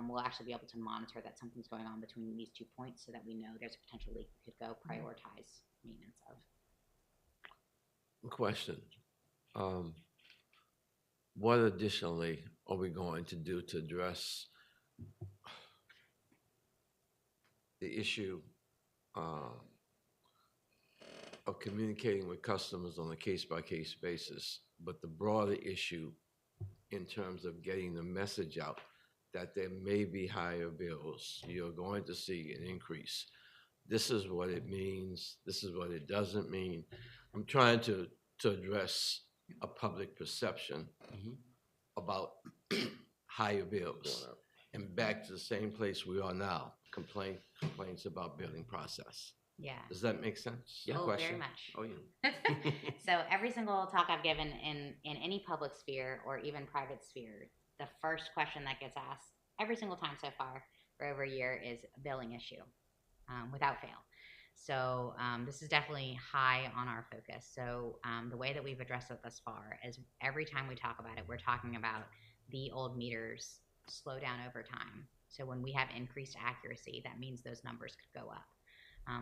we'll actually be able to monitor that something's going on between these 2 points so that we know there's a potential leak we could go prioritize maintenance of. Question. What additionally are we going to do to address the issue of communicating with customers on a case-by-case basis, but the broader issue in terms of getting the message out that there may be higher bills, you're going to see an increase. This is what it means, this is what it doesn't mean. I'm trying to address a public perception about higher bills. And back to the same place we are now, complaints about billing process. Yeah. Does that make sense? Yeah. Oh, Question? very much. Oh, yeah. So every single talk I've given in any public sphere or even private sphere, the first question that gets asked every single time so far for over a year is a billing issue, without fail. So this is definitely high on our focus. So the way that we've addressed it thus far is every time we talk about it, we're talking about the old meters slow down over time. So when we have increased accuracy, that means those numbers could go up.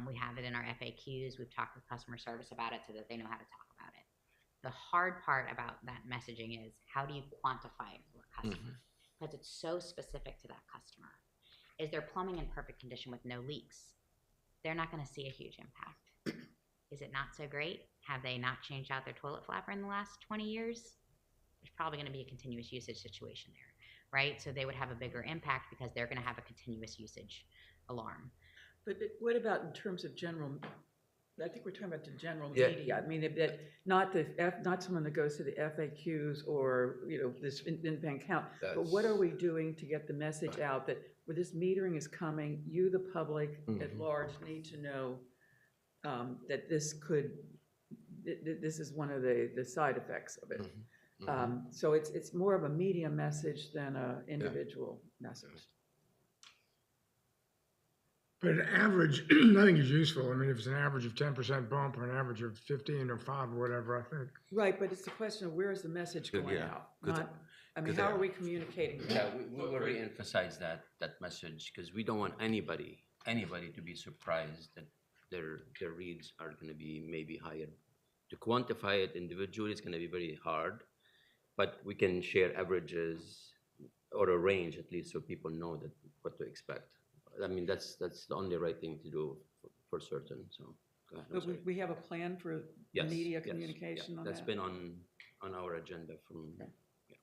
We have it in our FAQs. We've talked with customer service about it so that they know how to talk about it. The hard part about that messaging is how do you quantify it for a customer? Because it's so specific to that customer. Is their plumbing in perfect condition with no leaks? They're not going to see a huge impact. Is it not so great? Have they not changed out their toilet flapper in the last 20 years? There's probably going to be a continuous usage situation there, right? So they would have a bigger impact because they're going to have a continuous usage alarm. What about in terms of general, I think we're talking about the general Yeah. media. I mean, that, not someone that goes to the FAQs or, this in-bank count. But what are we doing to get the message out that where this metering is coming, you, the public at large, need to know that this is one of the side effects of it. So it's more of a media message than a individual message. But an average, I think is useful. I mean, if it's an average of 10% bump or an average of 15 or 5 or whatever, I think. Right, but it's the question of where is the message Good, going yeah. out? Good. Not, I mean, Good how there. are we communicating? Yeah, we will re-emphasize that message, because we don't want anybody to be surprised that their reads are gonna be maybe higher. To quantify it individually is gonna be very hard, but we can share averages or a range at least so people know that what to expect. I mean, that's the only right thing to do for certain, so. Go ahead, I'm But sorry. we have a plan for Yes, media yes, communication yeah, on that's that? been on our agenda from, Okay. yeah,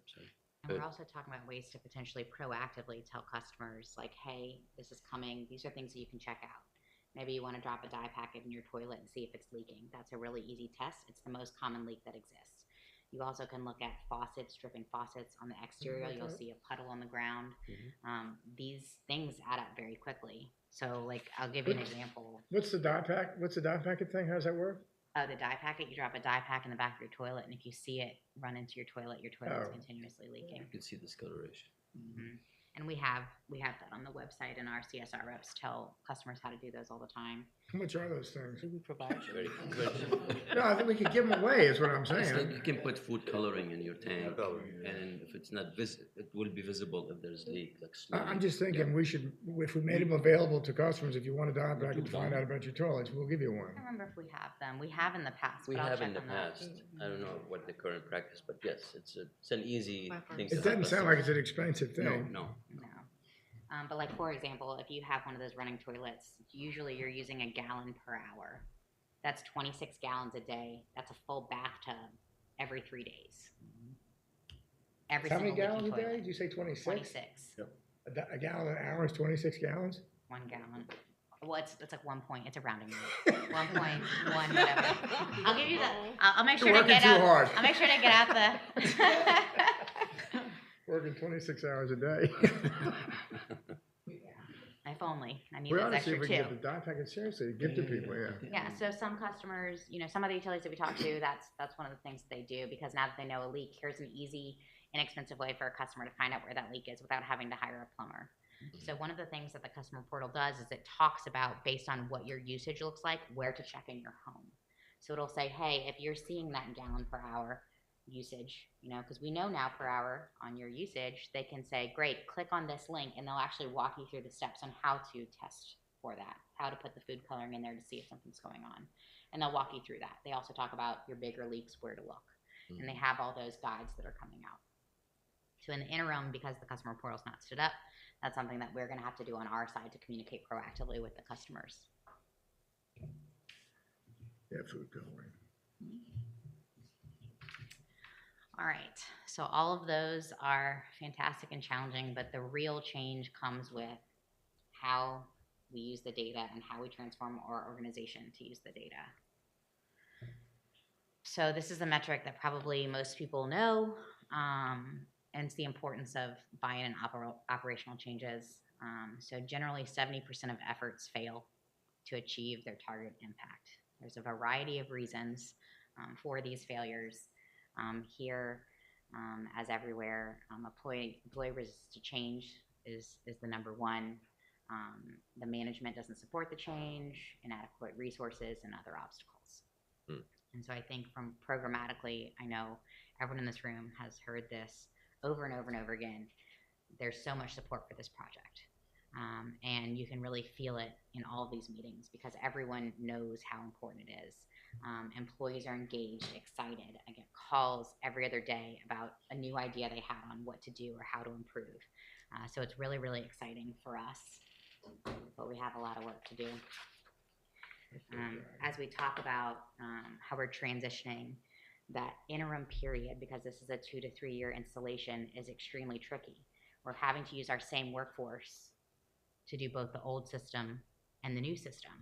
sorry. And we're also talking about ways to potentially proactively tell customers, like, hey, this is coming. These are things that you can check out. Maybe you want to drop a dye packet in your toilet and see if it's leaking. That's a really easy test. It's the most common leak that exists. You also can look at faucets, dripping faucets on the exterior. You'll see a puddle on the ground. These things add up very quickly. So, like, I'll give you an example. What's the dye pack? What's the dye packet thing? How does that work? The dye packet, you drop a dye pack in the back of your toilet, and if you see it run into your toilet is Oh. continuously leaking. You can see discoloration. And we have that on the website, and our CSR reps tell customers how to do those all the time. How much are those things? Do we provide you? Very simple. No, I think we could give them away, is what I'm It's like saying. you can put food coloring in your tank, and if it's not it will be visible if there's leak, like I'm slowly. just thinking we should, if we made them available to customers, if you want a dye packet to find out about your toilets, we'll give you one. I don't remember if we have them. We have in the past. We but I'll have check in the on that. past. I don't know what the current practice, but yes, it's an easy thing. It doesn't sound like it's an expensive No, thing. no. No. But like, for example, if you have one of those running toilets, usually you're using a gallon per hour. That's 26 gallons a day. That's a full bathtub every 3 days. Every How many single gallons a leaking day? toilet. Did you say 26? 26. A gallon an hour is 26 gallons? 1 gallon. Well, it's like 1 point. It's a rounding error. 1.1 whatever. I'll give you the. I'll make sure You're to working get too out. hard. I'll make sure to get out the. Working 26 hours a day. If only. I need We those ought to see extra if we two. can get the dye packet seriously, give to people, yeah. Yeah, so some customers, some of the utilities that we talk to, that's one of the things that they do, because now that they know a leak, here's an easy, inexpensive way for a customer to find out where that leak is without having to hire a plumber. So one of the things that the customer portal does is it talks about, based on what your usage looks like, where to check in your home. So it'll say, hey, if you're seeing that gallon per hour usage, because we know now per hour on your usage, they can say, great, click on this link, and they'll actually walk you through the steps on how to test for that, how to put the food coloring in there to see if something's going on. And they'll walk you through that. They also talk about your bigger leaks, where to look. And they have all those guides that are coming out. So in the interim, because the customer portal's not stood up, that's something that we're going to have to do on our side to communicate proactively with the customers. Yeah, food coloring. All right, so all of those are fantastic and challenging, but the real change comes with how we use the data and how we transform our organization to use the data. So this is a metric that probably most people know, and it's the importance of buy-in and operational changes. So generally 70% of efforts fail to achieve their target impact. There's a variety of reasons for these failures. Here, as everywhere, employee resistance to change is the number one. The management doesn't support the change, inadequate resources, and other obstacles. And so I think from programmatically, I know everyone in this room has heard this over and over and over again. There's so much support for this project. And you can really feel it in all of these meetings because everyone knows how important it is. Employees are engaged, excited. I get calls every other day about a new idea they had on what to do or how to improve. So it's really, really exciting for us, but we have a lot of work to do. As we talk about how we're transitioning, that interim period, because this is a 2 to 3 year installation, is extremely tricky. We're having to use our same workforce to do both the old system and the new system.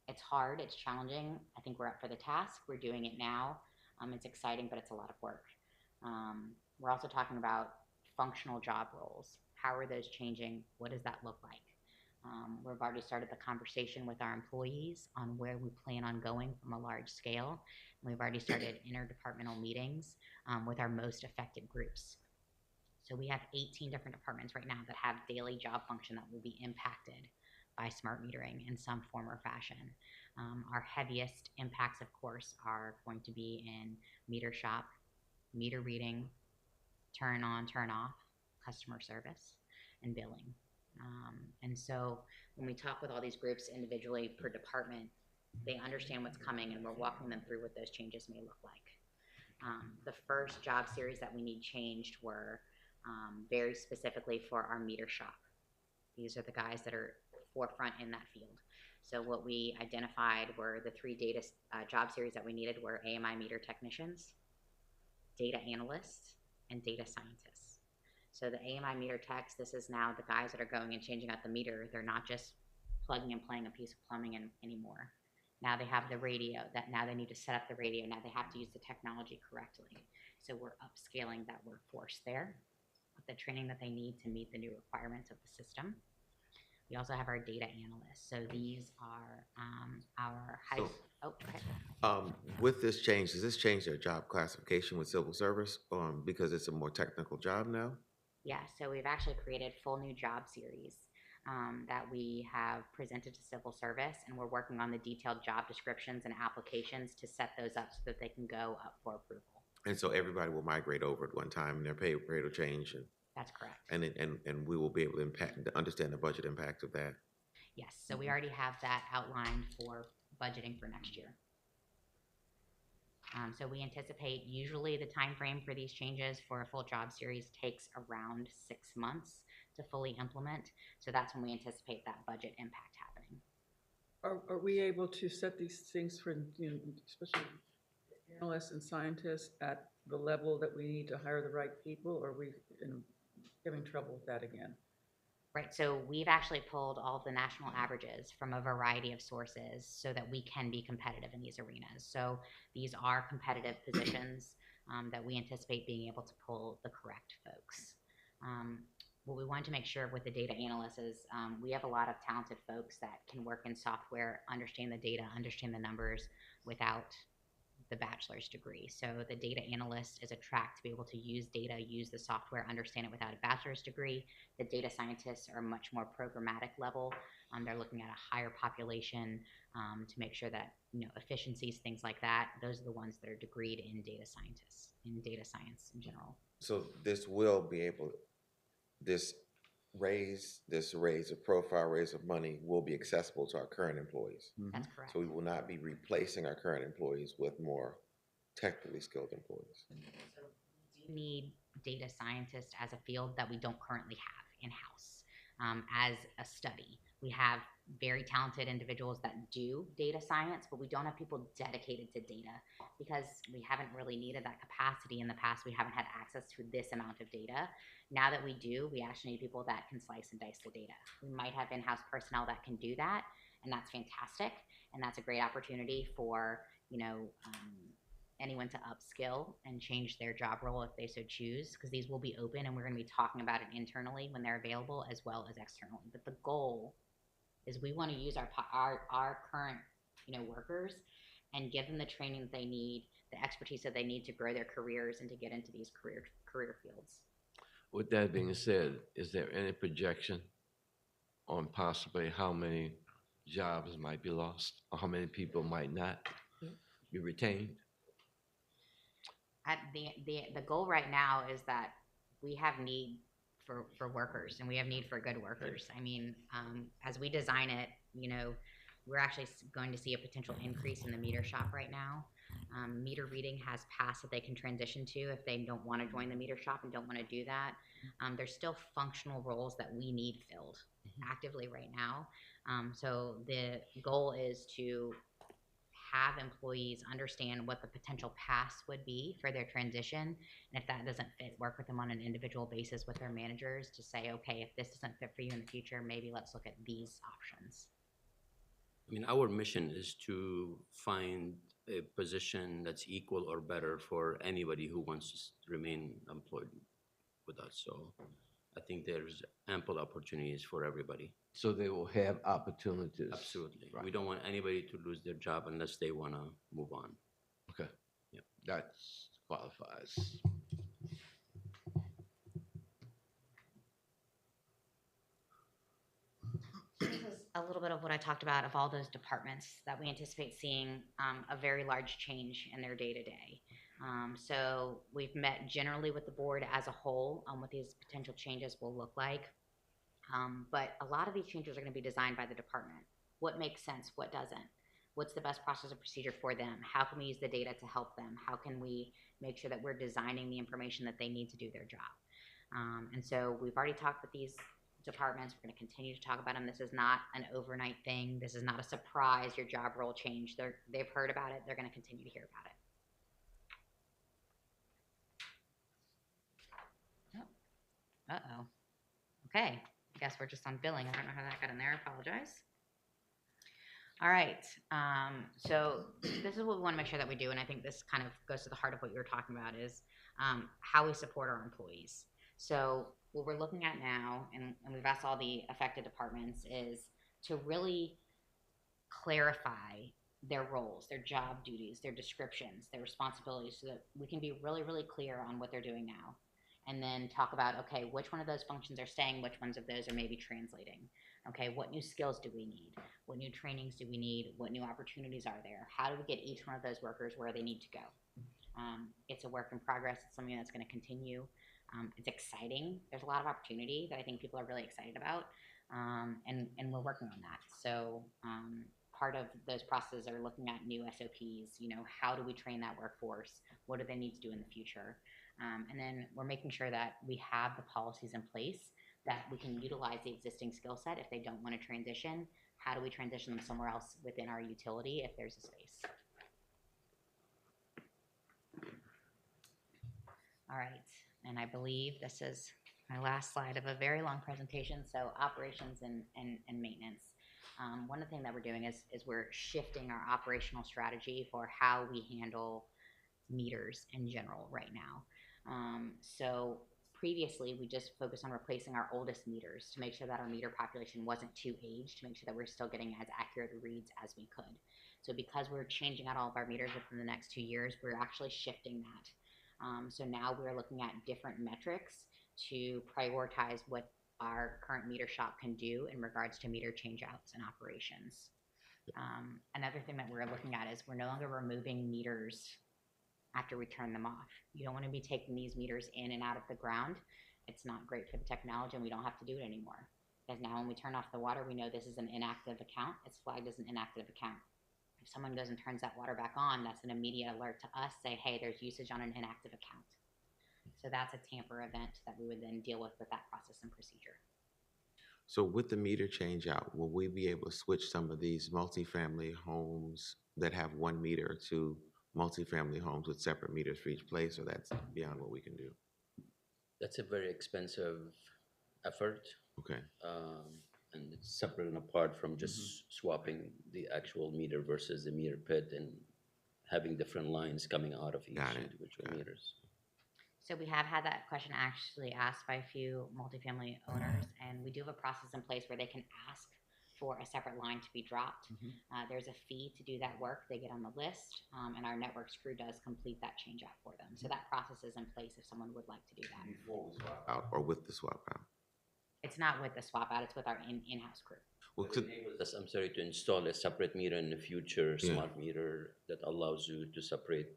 It's hard, it's challenging. I think we're up for the task. We're doing it now. It's exciting, but it's a lot of work. We're also talking about functional job roles. How are those changing? What does that look like? We've already started the conversation with our employees on where we plan on going from a large scale. We've already started interdepartmental meetings with our most affected groups. So we have 18 different departments right now that have daily job function that will be impacted by smart metering in some form or fashion. Our heaviest impacts, of course, are going to be in meter shop, meter reading, turn on, turn off, customer service, and billing. And so when we talk with all these groups individually per department, they understand what's coming, and we're walking them through what those changes may look like. The first job series that we need changed were very specifically for our meter shop. These are the guys that are forefront in that field. So what we identified were the three data job series that we needed were AMI meter technicians, data analysts, and data scientists. So the AMI meter techs, this is now the guys that are going and changing out the meter. They're not just plugging and playing a piece of plumbing anymore. Now they have the radio, that now they need to set up the radio. Now they have to use the technology correctly. So we're upscaling that workforce there with the training that they need to meet the new requirements of the system. We also have our data analysts. So these are our high. So- Oh, okay. With this change, does this change their job classification with civil service, because it's a more technical job now? Yeah, so we've actually created full new job series that we have presented to civil service, and we're working on the detailed job descriptions and applications to set those up so that they can go up for approval. And so everybody will migrate over at one time, and their pay rate will change, That's correct. and we will be able to understand the budget impact of that. Yes, so we already have that outlined for budgeting for next year. So we anticipate usually the time frame for these changes for a full job series takes around 6 months to fully implement. So that's when we anticipate that budget impact happening. Are we able to set these things for, especially analysts and scientists at the level that we need to hire the right people, or are we having trouble with that again? Right, so we've actually pulled all of the national averages from a variety of sources so that we can be competitive in these arenas. So these are competitive positions that we anticipate being able to pull the correct folks. What we want to make sure with the data analysts is we have a lot of talented folks that can work in software, understand the data, understand the numbers without the bachelor's degree. So the data analyst is a track to be able to use data, use the software, understand it without a bachelor's degree. The data scientists are much more programmatic level. They're looking at a higher population to make sure that, efficiencies, things like that. Those are the ones that are degreed in data scientists, in data science in general. So this will be able, this raise of profile, raise of money will be accessible to our current employees. That's correct. So we will not be replacing our current employees with more technically skilled employees. So we do need data scientists as a field that we don't currently have in-house as a study. We have very talented individuals that do data science, but we don't have people dedicated to data because we haven't really needed that capacity in the past. We haven't had access to this amount of data. Now that we do, we actually need people that can slice and dice the data. We might have in-house personnel that can do that, and that's fantastic. And that's a great opportunity for, anyone to upskill and change their job role if they so choose, because these will be open and we're going to be talking about it internally when they're available as well as externally. But the goal is we want to use our current, workers and give them the training that they need, the expertise that they need to grow their careers and to get into these career fields. With that being said, is there any projection on possibly how many jobs might be lost or how many people might not be retained? At the goal right now is that we have need for workers and we have need for good workers. I mean, as we design it, we're actually going to see a potential increase in the meter shop right now. Meter reading has passed that they can transition to if they don't want to join the meter shop and don't want to do that. There's still functional roles that we need filled actively right now. So the goal is to have employees understand what the potential paths would be for their transition. And if that doesn't fit, work with them on an individual basis with their managers to say, okay, if this doesn't fit for you in the future, maybe let's look at these options. I mean, our mission is to find a position that's equal or better for anybody who wants to remain employed with us. So I think there's ample opportunities for everybody. So they will have opportunities. Absolutely. Right. We don't want anybody to lose their job unless they want to move on. Okay. Yep. That qualifies. This is a little bit of what I talked about of all those departments that we anticipate seeing a very large change in their day-to-day. So we've met generally with the board as a whole on what these potential changes will look like. But a lot of these changes are going to be designed by the department. What makes sense? What doesn't? What's the best process and procedure for them? How can we use the data to help them? How can we make sure that we're designing the information that they need to do their job? And so we've already talked with these departments. We're going to continue to talk about them. This is not an overnight thing. This is not a surprise. Your job role change. They've heard about it. They're going to continue to hear about it. Oh. Uh-oh. Okay. I guess we're just on billing. I don't know how that got in there. I apologize. All right. So this is what we want to make sure that we do, and I think this kind of goes to the heart of what you were talking about is how we support our employees. So what we're looking at now, and we've asked all the affected departments, is to really clarify their roles, their job duties, their descriptions, their responsibilities, so that we can be really, really clear on what they're doing now. And then talk about, okay, which one of those functions are staying, which ones of those are maybe translating. Okay, what new skills do we need? What new trainings do we need? What new opportunities are there? How do we get each one of those workers where they need to go? It's a work in progress. It's something that's going to continue. It's exciting. There's a lot of opportunity that I think people are really excited about, and we're working on that. So part of those processes are looking at new SOPs. You know, how do we train that workforce? What do they need to do in the future? And then we're making sure that we have the policies in place that we can utilize the existing skill set if they don't want to transition. How do we transition them somewhere else within our utility if there's a space? All right, and I believe this is my last slide of a very long presentation, so operations and maintenance. One of the things that we're doing is we're shifting our operational strategy for how we handle meters in general right now. So previously, we just focused on replacing our oldest meters to make sure that our meter population wasn't too aged, to make sure that we're still getting as accurate reads as we could. So because we're changing out all of our meters within the next 2 years, we're actually shifting that. So now we're looking at different metrics to prioritize what our current meter shop can do in regards to meter changeouts and operations. Another thing that we're looking at is we're no longer removing meters after we turn them off. You don't want to be taking these meters in and out of the ground. It's not great for the technology, and we don't have to do it anymore. Because now when we turn off the water, we know this is an inactive account. It's flagged as an inactive account. If someone goes and turns that water back on, that's an immediate alert to us, say, hey, there's usage on an inactive account. So that's a tamper event that we would then deal with that process and procedure. So with the meter change out, will we be able to switch some of these multifamily homes that have one meter to multifamily homes with separate meters for each place, or that's beyond what we can do? That's a very expensive effort. Okay. And it's separate and apart from just swapping the actual meter versus the meter pit and having different lines coming out of each individual meters. So we have had that question actually asked by a few multifamily owners, and we do have a process in place where they can ask for a separate line to be dropped. There's a fee to do that work. They get on the list, and our networks crew does complete that change out for them. So that process is in place if someone would like to do that. Before we swap out or with the swap out? It's not with the swap out, it's with our in-house crew. Well, I'm sorry, to install a separate meter in the future, smart meter that allows you to separate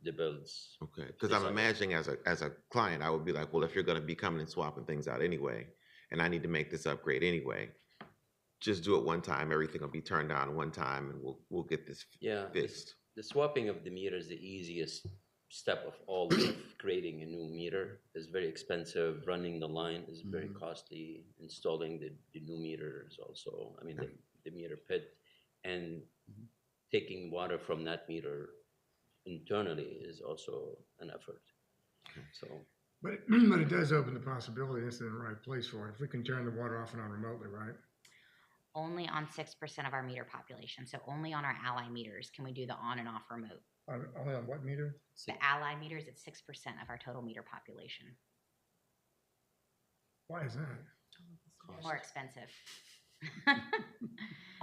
the bills. okay, because I'm imagining as a client, I would be like, well, if you're going to be coming and swapping things out anyway, and I need to make this upgrade anyway, just do it one time. Everything will be turned on one time, and we'll get this fixed. The swapping of the meter is the easiest step of all of creating a new meter. It's very expensive. Running the line is very costly. Installing the new meter is also, I mean, the meter pit. And taking water from that meter internally is also an effort. So, But, but it does open the possibility, it's in the right place for it, if we can turn the water off and on remotely, right? Only on 6% of our meter population, so only on our Ally meters can we do the on and off remote. Only on what meter? The Ally meters, it's 6% of our total meter population. Why is that? More expensive.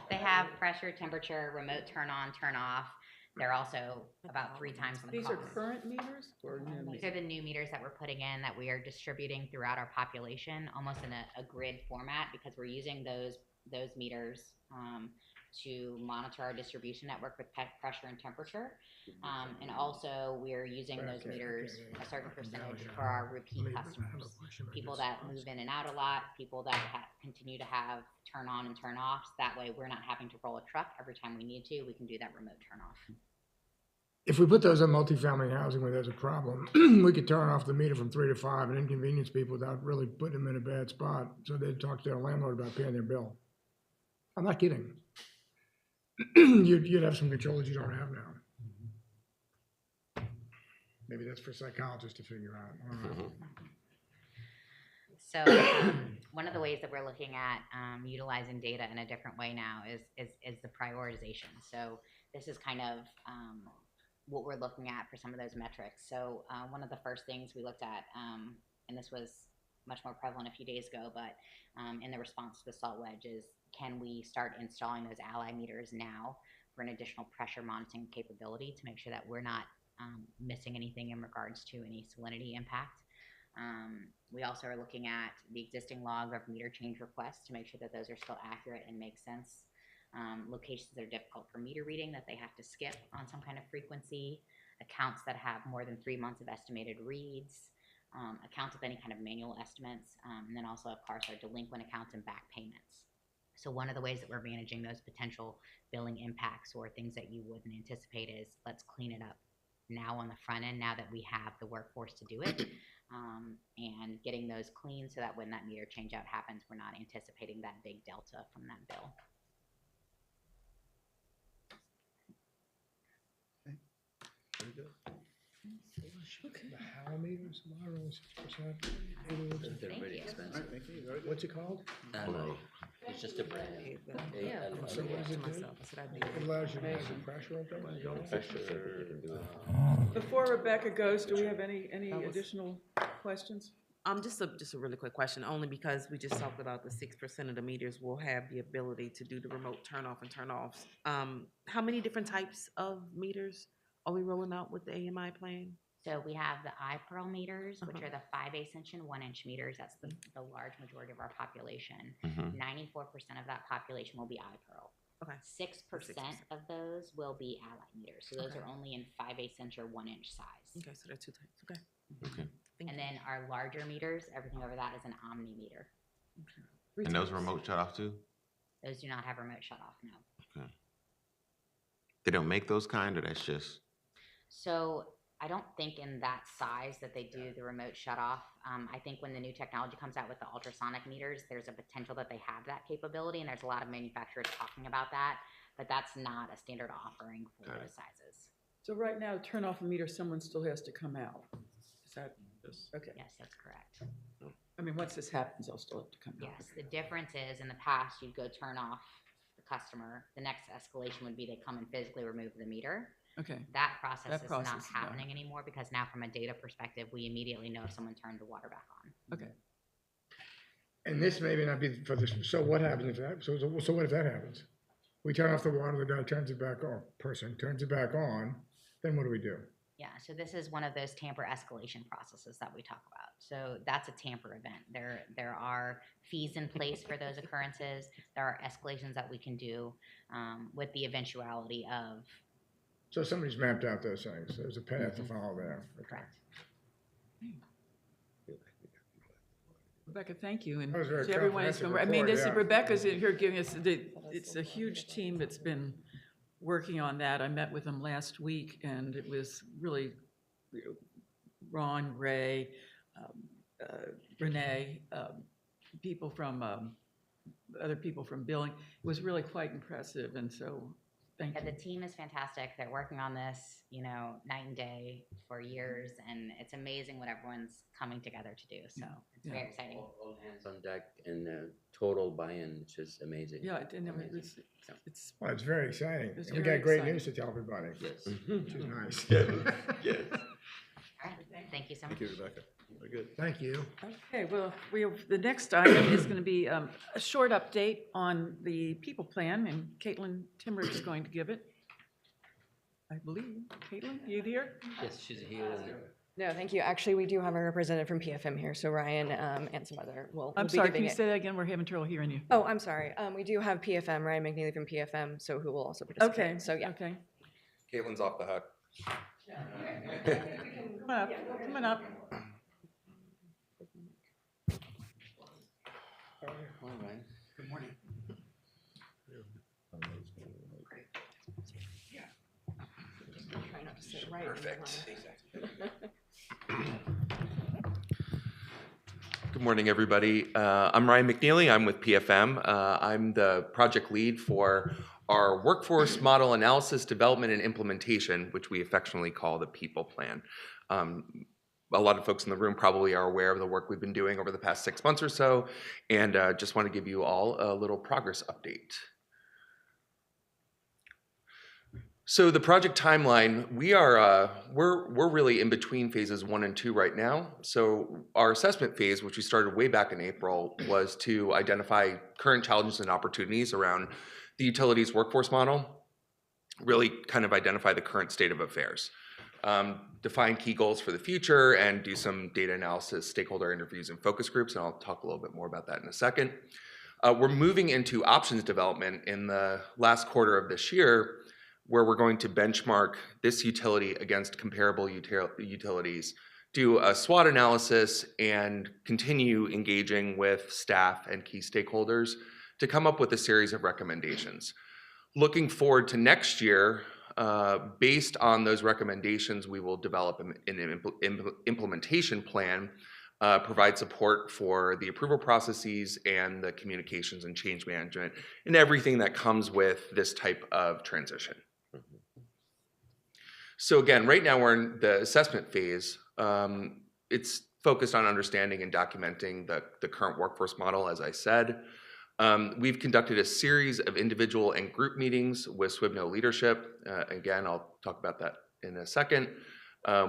They have pressure, temperature, remote turn on, turn off. They're also about 3 times the These cost. are current meters or new These are meters? the new meters that we're putting in that we are distributing throughout our population, almost in a grid format, because we're using those meters to monitor our distribution network with pressure and temperature. And also, we're using those meters a certain percentage for our repeat customers. People that move in and out a lot, people that continue to have turn on and turn offs. That way, we're not having to roll a truck every time we need to. We can do that remote turn off. If we put those on multifamily housing where there's a problem, we could turn off the meter from 3 to 5 and inconvenience people without really putting them in a bad spot, so they'd talk to their landlord about paying their bill. I'm not kidding. You'd have some controls you don't have now. Maybe that's for psychologists to figure out. I don't know. So one of the ways that we're looking at utilizing data in a different way now is the prioritization. So this is kind of what we're looking at for some of those metrics. So one of the first things we looked at, and this was much more prevalent a few days ago, but in the response to the salt wedge is, can we start installing those Ally meters now for an additional pressure monitoring capability to make sure that we're not missing anything in regards to any salinity impact. We also are looking at the existing log of meter change requests to make sure that those are still accurate and make sense. Locations that are difficult for meter reading that they have to skip on some kind of frequency, accounts that have more than 3 months of estimated reads, accounts with any kind of manual estimates, and then also, of course, our delinquent accounts and back payments. So one of the ways that we're managing those potential billing impacts or things that you wouldn't anticipate is, let's clean it up now on the front end, now that we have the workforce to do it, and getting those clean so that when that meter change out happens, we're not anticipating that big delta from that bill. The Howell meters, why are only 6%? they're Thank very you. expensive. What's it called? It's just a brand. So what does it do? It allows you to measure pressure and things? Pressure, Before Rebecca goes, do we have any additional questions? Just a really quick question, only because we just talked about the 6% of the meters will have the ability to do the remote turn off and turn offs. How many different types of meters are we rolling out with the AMI plan? So we have the iPearl meters, which are the 5/8" and 1" meters. That's the large majority of our population. 94% of that population will be iPearl. Okay. 6% of those will be Ally meters. So those Okay. are only in 5/8" or 1" size. Okay, so there are 2 types. Okay. Okay. Thank And you. then our larger meters, everything over that is an Omni meter. And those remote shut off too? Those do not have remote shut off, no. Okay. They don't make those kind, or that's just, So I don't think in that size that they do the remote shut off. I think when the new technology comes out with the ultrasonic meters, there's a potential that they have that capability, and there's a lot of manufacturers talking about that, but that's not a standard offering for Got it. those sizes. So right now, to turn off a meter, someone still has to come out. Is that, okay. Yes, that's correct. I mean, once this happens, they'll still have to come out. Yes, the difference is in the past, you'd go turn off the customer. The next escalation would be they come and physically remove the meter. Okay, That process That is process not is done. happening anymore because now from a data perspective, we immediately know if someone turned the water back on. okay. And this may not be for this, so what happens if that, so what if that happens? We turn off the water, the guy turns it back on, person turns it back on, then what do we do? Yeah, so this is one of those tamper escalation processes that we talk about. So that's a tamper event. There are fees in place for those occurrences. There are escalations that we can do with the eventuality of, So somebody's mapped out those things, there's a path to follow there. Okay. correct. Rebecca, thank you, and That was very to everyone who's comprehensive been, I mean, report, this, yeah. Rebecca's in here giving us, it's a huge team that's been working on that. I met with them last week, and it was really Ron, Ray, Renee, people from, other people from billing. It was really quite impressive, and so Thank Yeah, you. the team is fantastic. They're working on this, night and day for years, and it's amazing what everyone's coming together to do. So it's Yeah. very exciting. All hands on deck and total buy-in, which is amazing. Yeah, and Amazing. it's, Well, it's very exciting. It's And we very got great exciting. news to tell everybody, Yes. which is nice. Yes. All right, thank you so much. Rebecca. Very good. Thank you. okay, well, the next item is going to be a short update on the people plan, and Caitlin Timmer is going to give it. I believe. Caitlin, you here? Yes, she's here. And No, thank you. Actually, we do have a representative from PFM here, so Ryan and some other will I'm be sorry, giving can you it. say that again? We're having trouble hearing you. Oh, I'm sorry. We do have PFM, Ryan McNeely from PFM, so who will also Okay, participate. So yeah. okay. Caitlin's off the hook. Come on up, come on up. all right. Try not to sit right in the line. Good morning, everybody. I'm Ryan McNeely. I'm with PFM. I'm the project lead for our workforce model analysis, development, and implementation, which we affectionately call the People Plan. A lot of folks in the room probably are aware of the work we've been doing over the past 6 months or so, and just want to give you all a little progress update. So the project timeline, we're really in between phases 1 and 2 right now. So our assessment phase, which we started way back in April, was to identify current challenges and opportunities around the utilities workforce model, really kind of identify the current state of affairs, define key goals for the future, and do some data analysis, stakeholder interviews, and focus groups, and I'll talk a little bit more about that in a second. We're moving into options development in the last quarter of this year, where we're going to benchmark this utility against comparable utilities, do a SWOT analysis, and continue engaging with staff and key stakeholders to come up with a series of recommendations. Looking forward to next year, based on those recommendations, we will develop an implementation plan, provide support for the approval processes and the communications and change management and everything that comes with this type of transition. So again, right now we're in the assessment phase. It's focused on understanding and documenting the current workforce model, as I said. We've conducted a series of individual and group meetings with SWBNO leadership. Again, I'll talk about that in a second.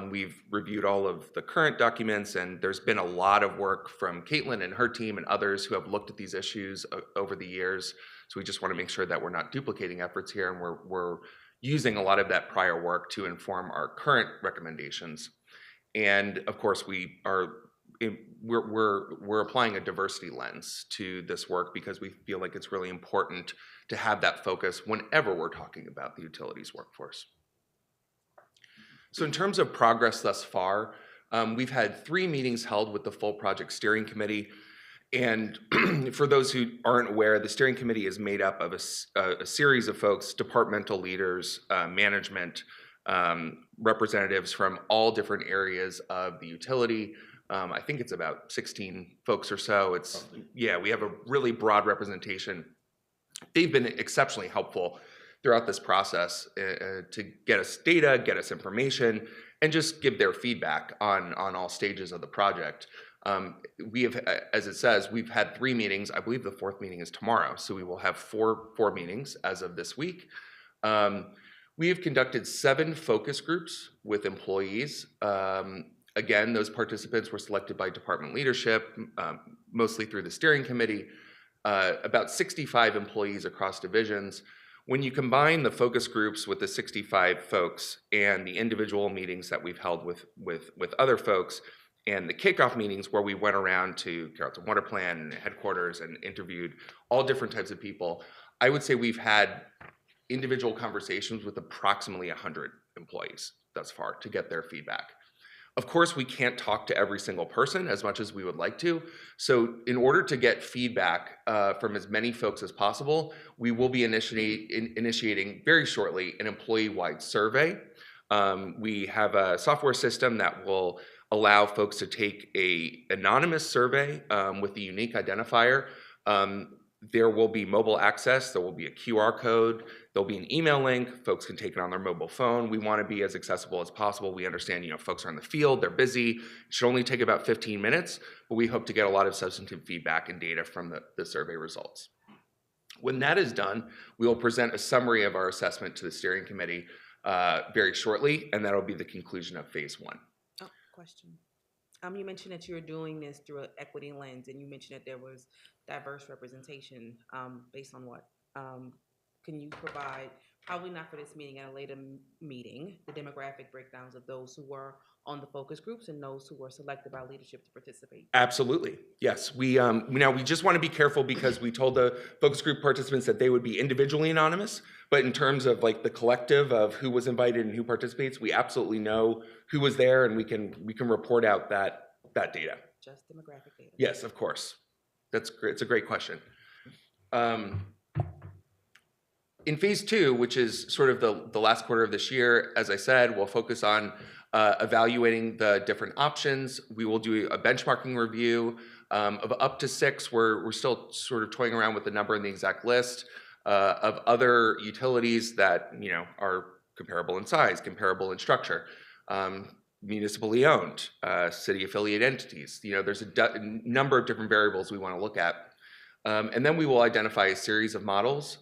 We've reviewed all of the current documents, and there's been a lot of work from Caitlin and her team and others who have looked at these issues over the years. So we just want to make sure that we're not duplicating efforts here, and we're using a lot of that prior work to inform our current recommendations. And of course, we're applying a diversity lens to this work because we feel like it's really important to have that focus whenever we're talking about the utilities workforce. So in terms of progress thus far, we've had 3 meetings held with the full project steering committee. And for those who aren't aware, the steering committee is made up of a series of folks, departmental leaders, management, representatives from all different areas of the utility. I think it's about 16 folks or so. Yeah, we have a really broad representation. They've been exceptionally helpful throughout this process to get us data, get us information, and just give their feedback on all stages of the project. We have, as it says, we've had 3 meetings. I believe the 4th meeting is tomorrow, so we will have four meetings as of this week. We have conducted 7 focus groups with employees. Again, those participants were selected by department leadership, mostly through the steering committee, about 65 employees across divisions. When you combine the focus groups with the 65 folks and the individual meetings that we've held with other folks, and the kickoff meetings where we went around to Carrollton Water Plant and headquarters and interviewed all different types of people, I would say we've had individual conversations with approximately 100 employees thus far to get their feedback. Of course, we can't talk to every single person as much as we would like to. So in order to get feedback from as many folks as possible, we will be initiating very shortly an employee-wide survey. We have a software system that will allow folks to take an anonymous survey with a unique identifier. There will be mobile access, there will be a QR code, there'll be an email link, folks can take it on their mobile phone. We want to be as accessible as possible. We understand, folks are in the field, they're busy. It should only take about 15 minutes, but we hope to get a lot of substantive feedback and data from the survey results. When that is done, we will present a summary of our assessment to the steering committee very shortly, and that'll be the conclusion of phase 1. Oh, question. You mentioned that you're doing this through an equity lens, and you mentioned that there was diverse representation based on what? Can you provide, probably not for this meeting, at a later meeting, the demographic breakdowns of those who were on the focus groups and those who were selected by leadership to participate? Absolutely, yes. We just want to be careful because we told the focus group participants that they would be individually anonymous, but in terms of like the collective of who was invited and who participates, we absolutely know who was there, and we can report out that data. Just demographic data? Yes, of course. That's great. It's a great question. In phase 2, which is sort of the last quarter of this year, as I said, we'll focus on evaluating the different options. We will do a benchmarking review of up to 6. We're still sort of toying around with the number and the exact list of other utilities that are comparable in size, comparable in structure, municipally owned, city affiliate entities. There's a number of different variables we want to look at. And then we will identify a series of models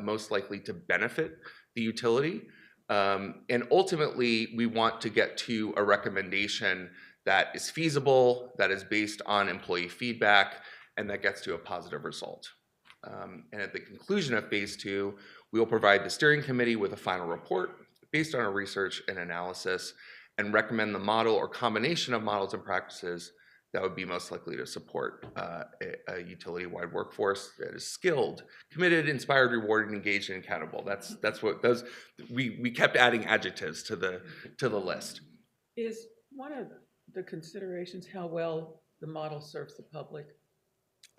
most likely to benefit the utility. And ultimately, we want to get to a recommendation that is feasible, that is based on employee feedback, and that gets to a positive result. And at the conclusion of phase 2, we will provide the steering committee with a final report based on our research and analysis, and recommend the model or combination of models and practices that would be most likely to support a utility-wide workforce that is skilled, committed, inspired, rewarded, engaged, and accountable. That's what those. We kept adding adjectives to the list. Is one of the considerations how well the model serves the public?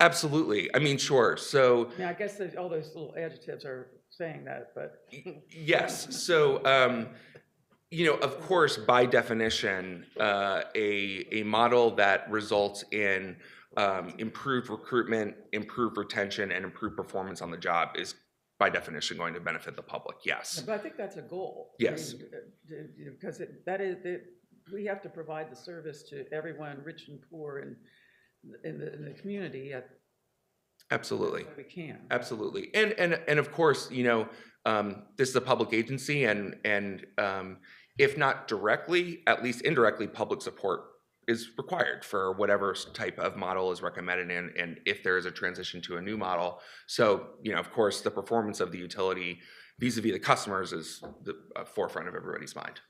Absolutely. I mean, sure. So Now, I guess all those little adjectives are saying that, but yes. So. Of course, by definition, a model that results in improved recruitment, improved retention, and improved performance on the job is, by definition, going to benefit the public. Yes. But I think that's a goal. Yes. Because we have to provide the service to everyone, rich and poor, and in the community. Absolutely. We can. Absolutely. And of course, this is a public agency, and if not directly, at least indirectly, public support is required for whatever type of model is recommended, and if there is a transition to a new model. So, of course, the performance of the utility vis-a-vis the customers is the forefront of everybody's mind.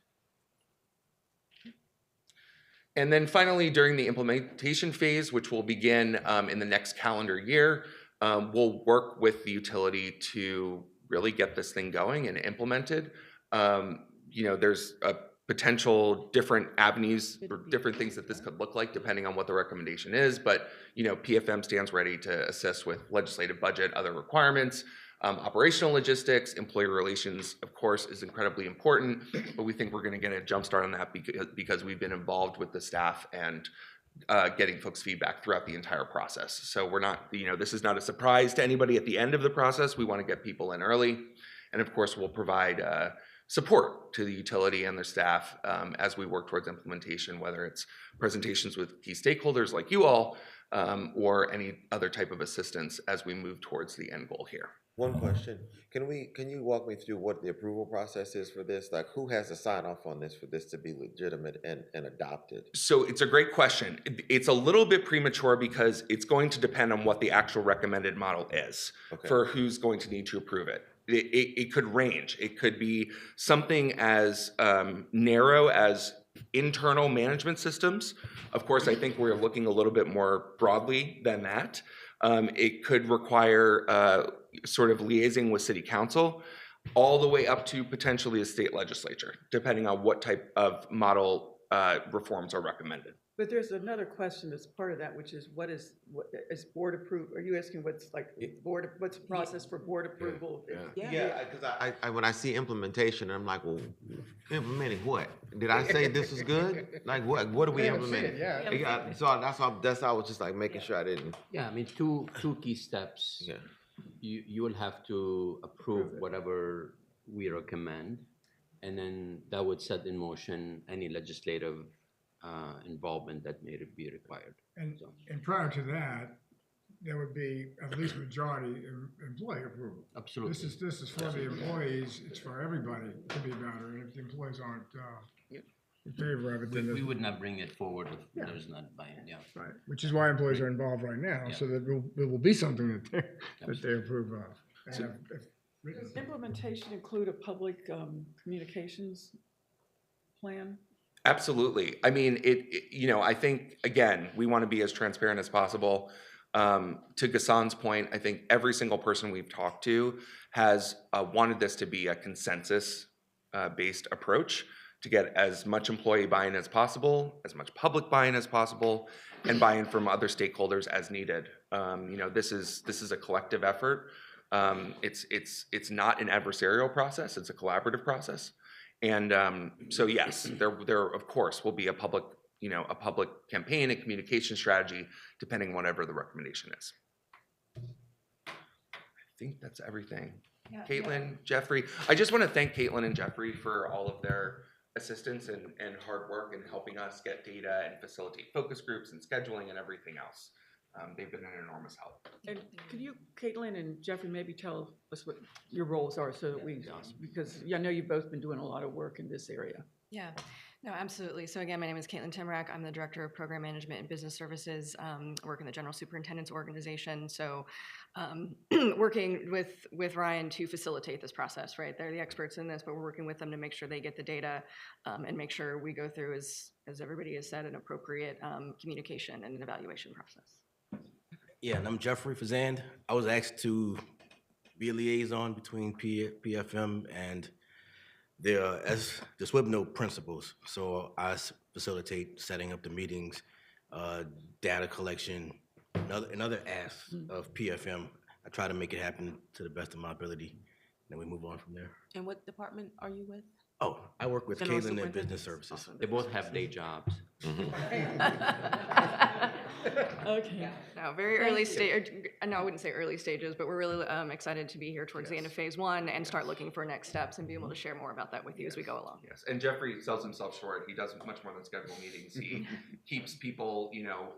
And then finally, during the implementation phase, which will begin in the next calendar year, we'll work with the utility to really get this thing going and implemented. There's a potential different avenues or different things that this could look like depending on what the recommendation is, but PFM stands ready to assist with legislative budget, other requirements. Operational logistics, employee relations, of course, is incredibly important, but we think we're going to get a jump start on that because we've been involved with the staff and getting folks' feedback throughout the entire process. So we're not, this is not a surprise to anybody at the end of the process. We want to get people in early. And of course, we'll provide support to the utility and their staff as we work towards implementation, whether it's presentations with key stakeholders like you all or any other type of assistance as we move towards the end goal here. One question, can you walk me through what the approval process is for this? Like, who has to sign off on this for this to be legitimate and adopted? So it's a great question. It's a little bit premature because it's going to depend on what the actual recommended model is for who's going to need to approve it. It could range. It could be something as narrow as internal management systems. Of course, I think we're looking a little bit more broadly than that. It could require sort of liaising with city council, all the way up to potentially a state legislature, depending on what type of model reforms are recommended. But there's another question that's part of that, which is what is board approved? Are you asking what's like what's the process for board approval? Yeah, because I when I see implementation, I'm like, well, implementing what? Did I say this was good? Like what are we implementing? Yeah, so that's I was just like making sure I didn't. Yeah, I mean, two key steps. Yeah. You will have to approve whatever we recommend, and then that would set in motion any legislative involvement that may be required. And prior to that, there would be at least majority employee approval. Absolutely. This is for the employees, it's for everybody to be better, and if the employees aren't, in favor of it, then We would not bring it forward if there's not buy-in, yeah. right, which is why employees are involved right now, so that there will be something that they approve of. And if written- Does implementation include a public communications plan? Absolutely. I mean, I think, again, we want to be as transparent as possible. To Ghassan's point, I think every single person we've talked to has wanted this to be a consensus based approach to get as much employee buy-in as possible, as much public buy-in as possible, and buy-in from other stakeholders as needed. This is a collective effort. It's not an adversarial process, it's a collaborative process. And so yes, there of course will be a public campaign and communication strategy depending on whatever the recommendation is. I think that's everything. Yeah, Caitlin, Jeffrey, I just want to thank Caitlin and Jeffrey for all of their assistance and hard work in helping us get data and facilitate focus groups and scheduling and everything else. They've been an enormous help. And could you, Caitlin and Jeffrey, maybe tell us what your roles are so that because I know you've both been doing a lot of work in this area. Yeah, no, absolutely. So again, my name is Caitlin Timrak. I'm the Director of Program Management and Business Services. I work in the General Superintendent's organization. So working with Ryan to facilitate this process, right? They're the experts in this, but we're working with them to make sure they get the data and make sure we go through, as everybody has said, an appropriate communication and an evaluation process. Yeah, and I'm Jeffrey Fazand. I was asked to be a liaison between PFM and the SWIBNO principals. So I facilitate setting up the meetings, data collection, and other asks of PFM. I try to make it happen to the best of my ability. Then we move on from there. And what department are you with? Oh, I work with General Caitlin in Superintendent? Business Services. Awesome. They both have day jobs. Okay. No, very early stage. No, I wouldn't say early stages, but we're really excited to be here towards the end of phase one and start looking for next steps and be able to share more about that with you as we go along. Yes, and Jeffrey sells himself short. He does much more than schedule meetings. He keeps people,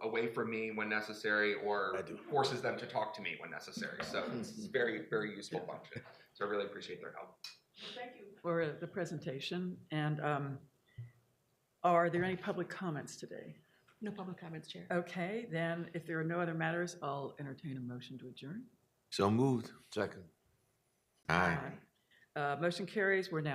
away from me when necessary, or forces them to talk to me when necessary. So it's a very, very useful function. So I really appreciate their help. Thank you for the presentation. And are there any public comments today? No public comments, Chair. Okay, then if there are no other matters, I'll entertain a motion to adjourn. So moved. Second. Aye. Motion carries. We're now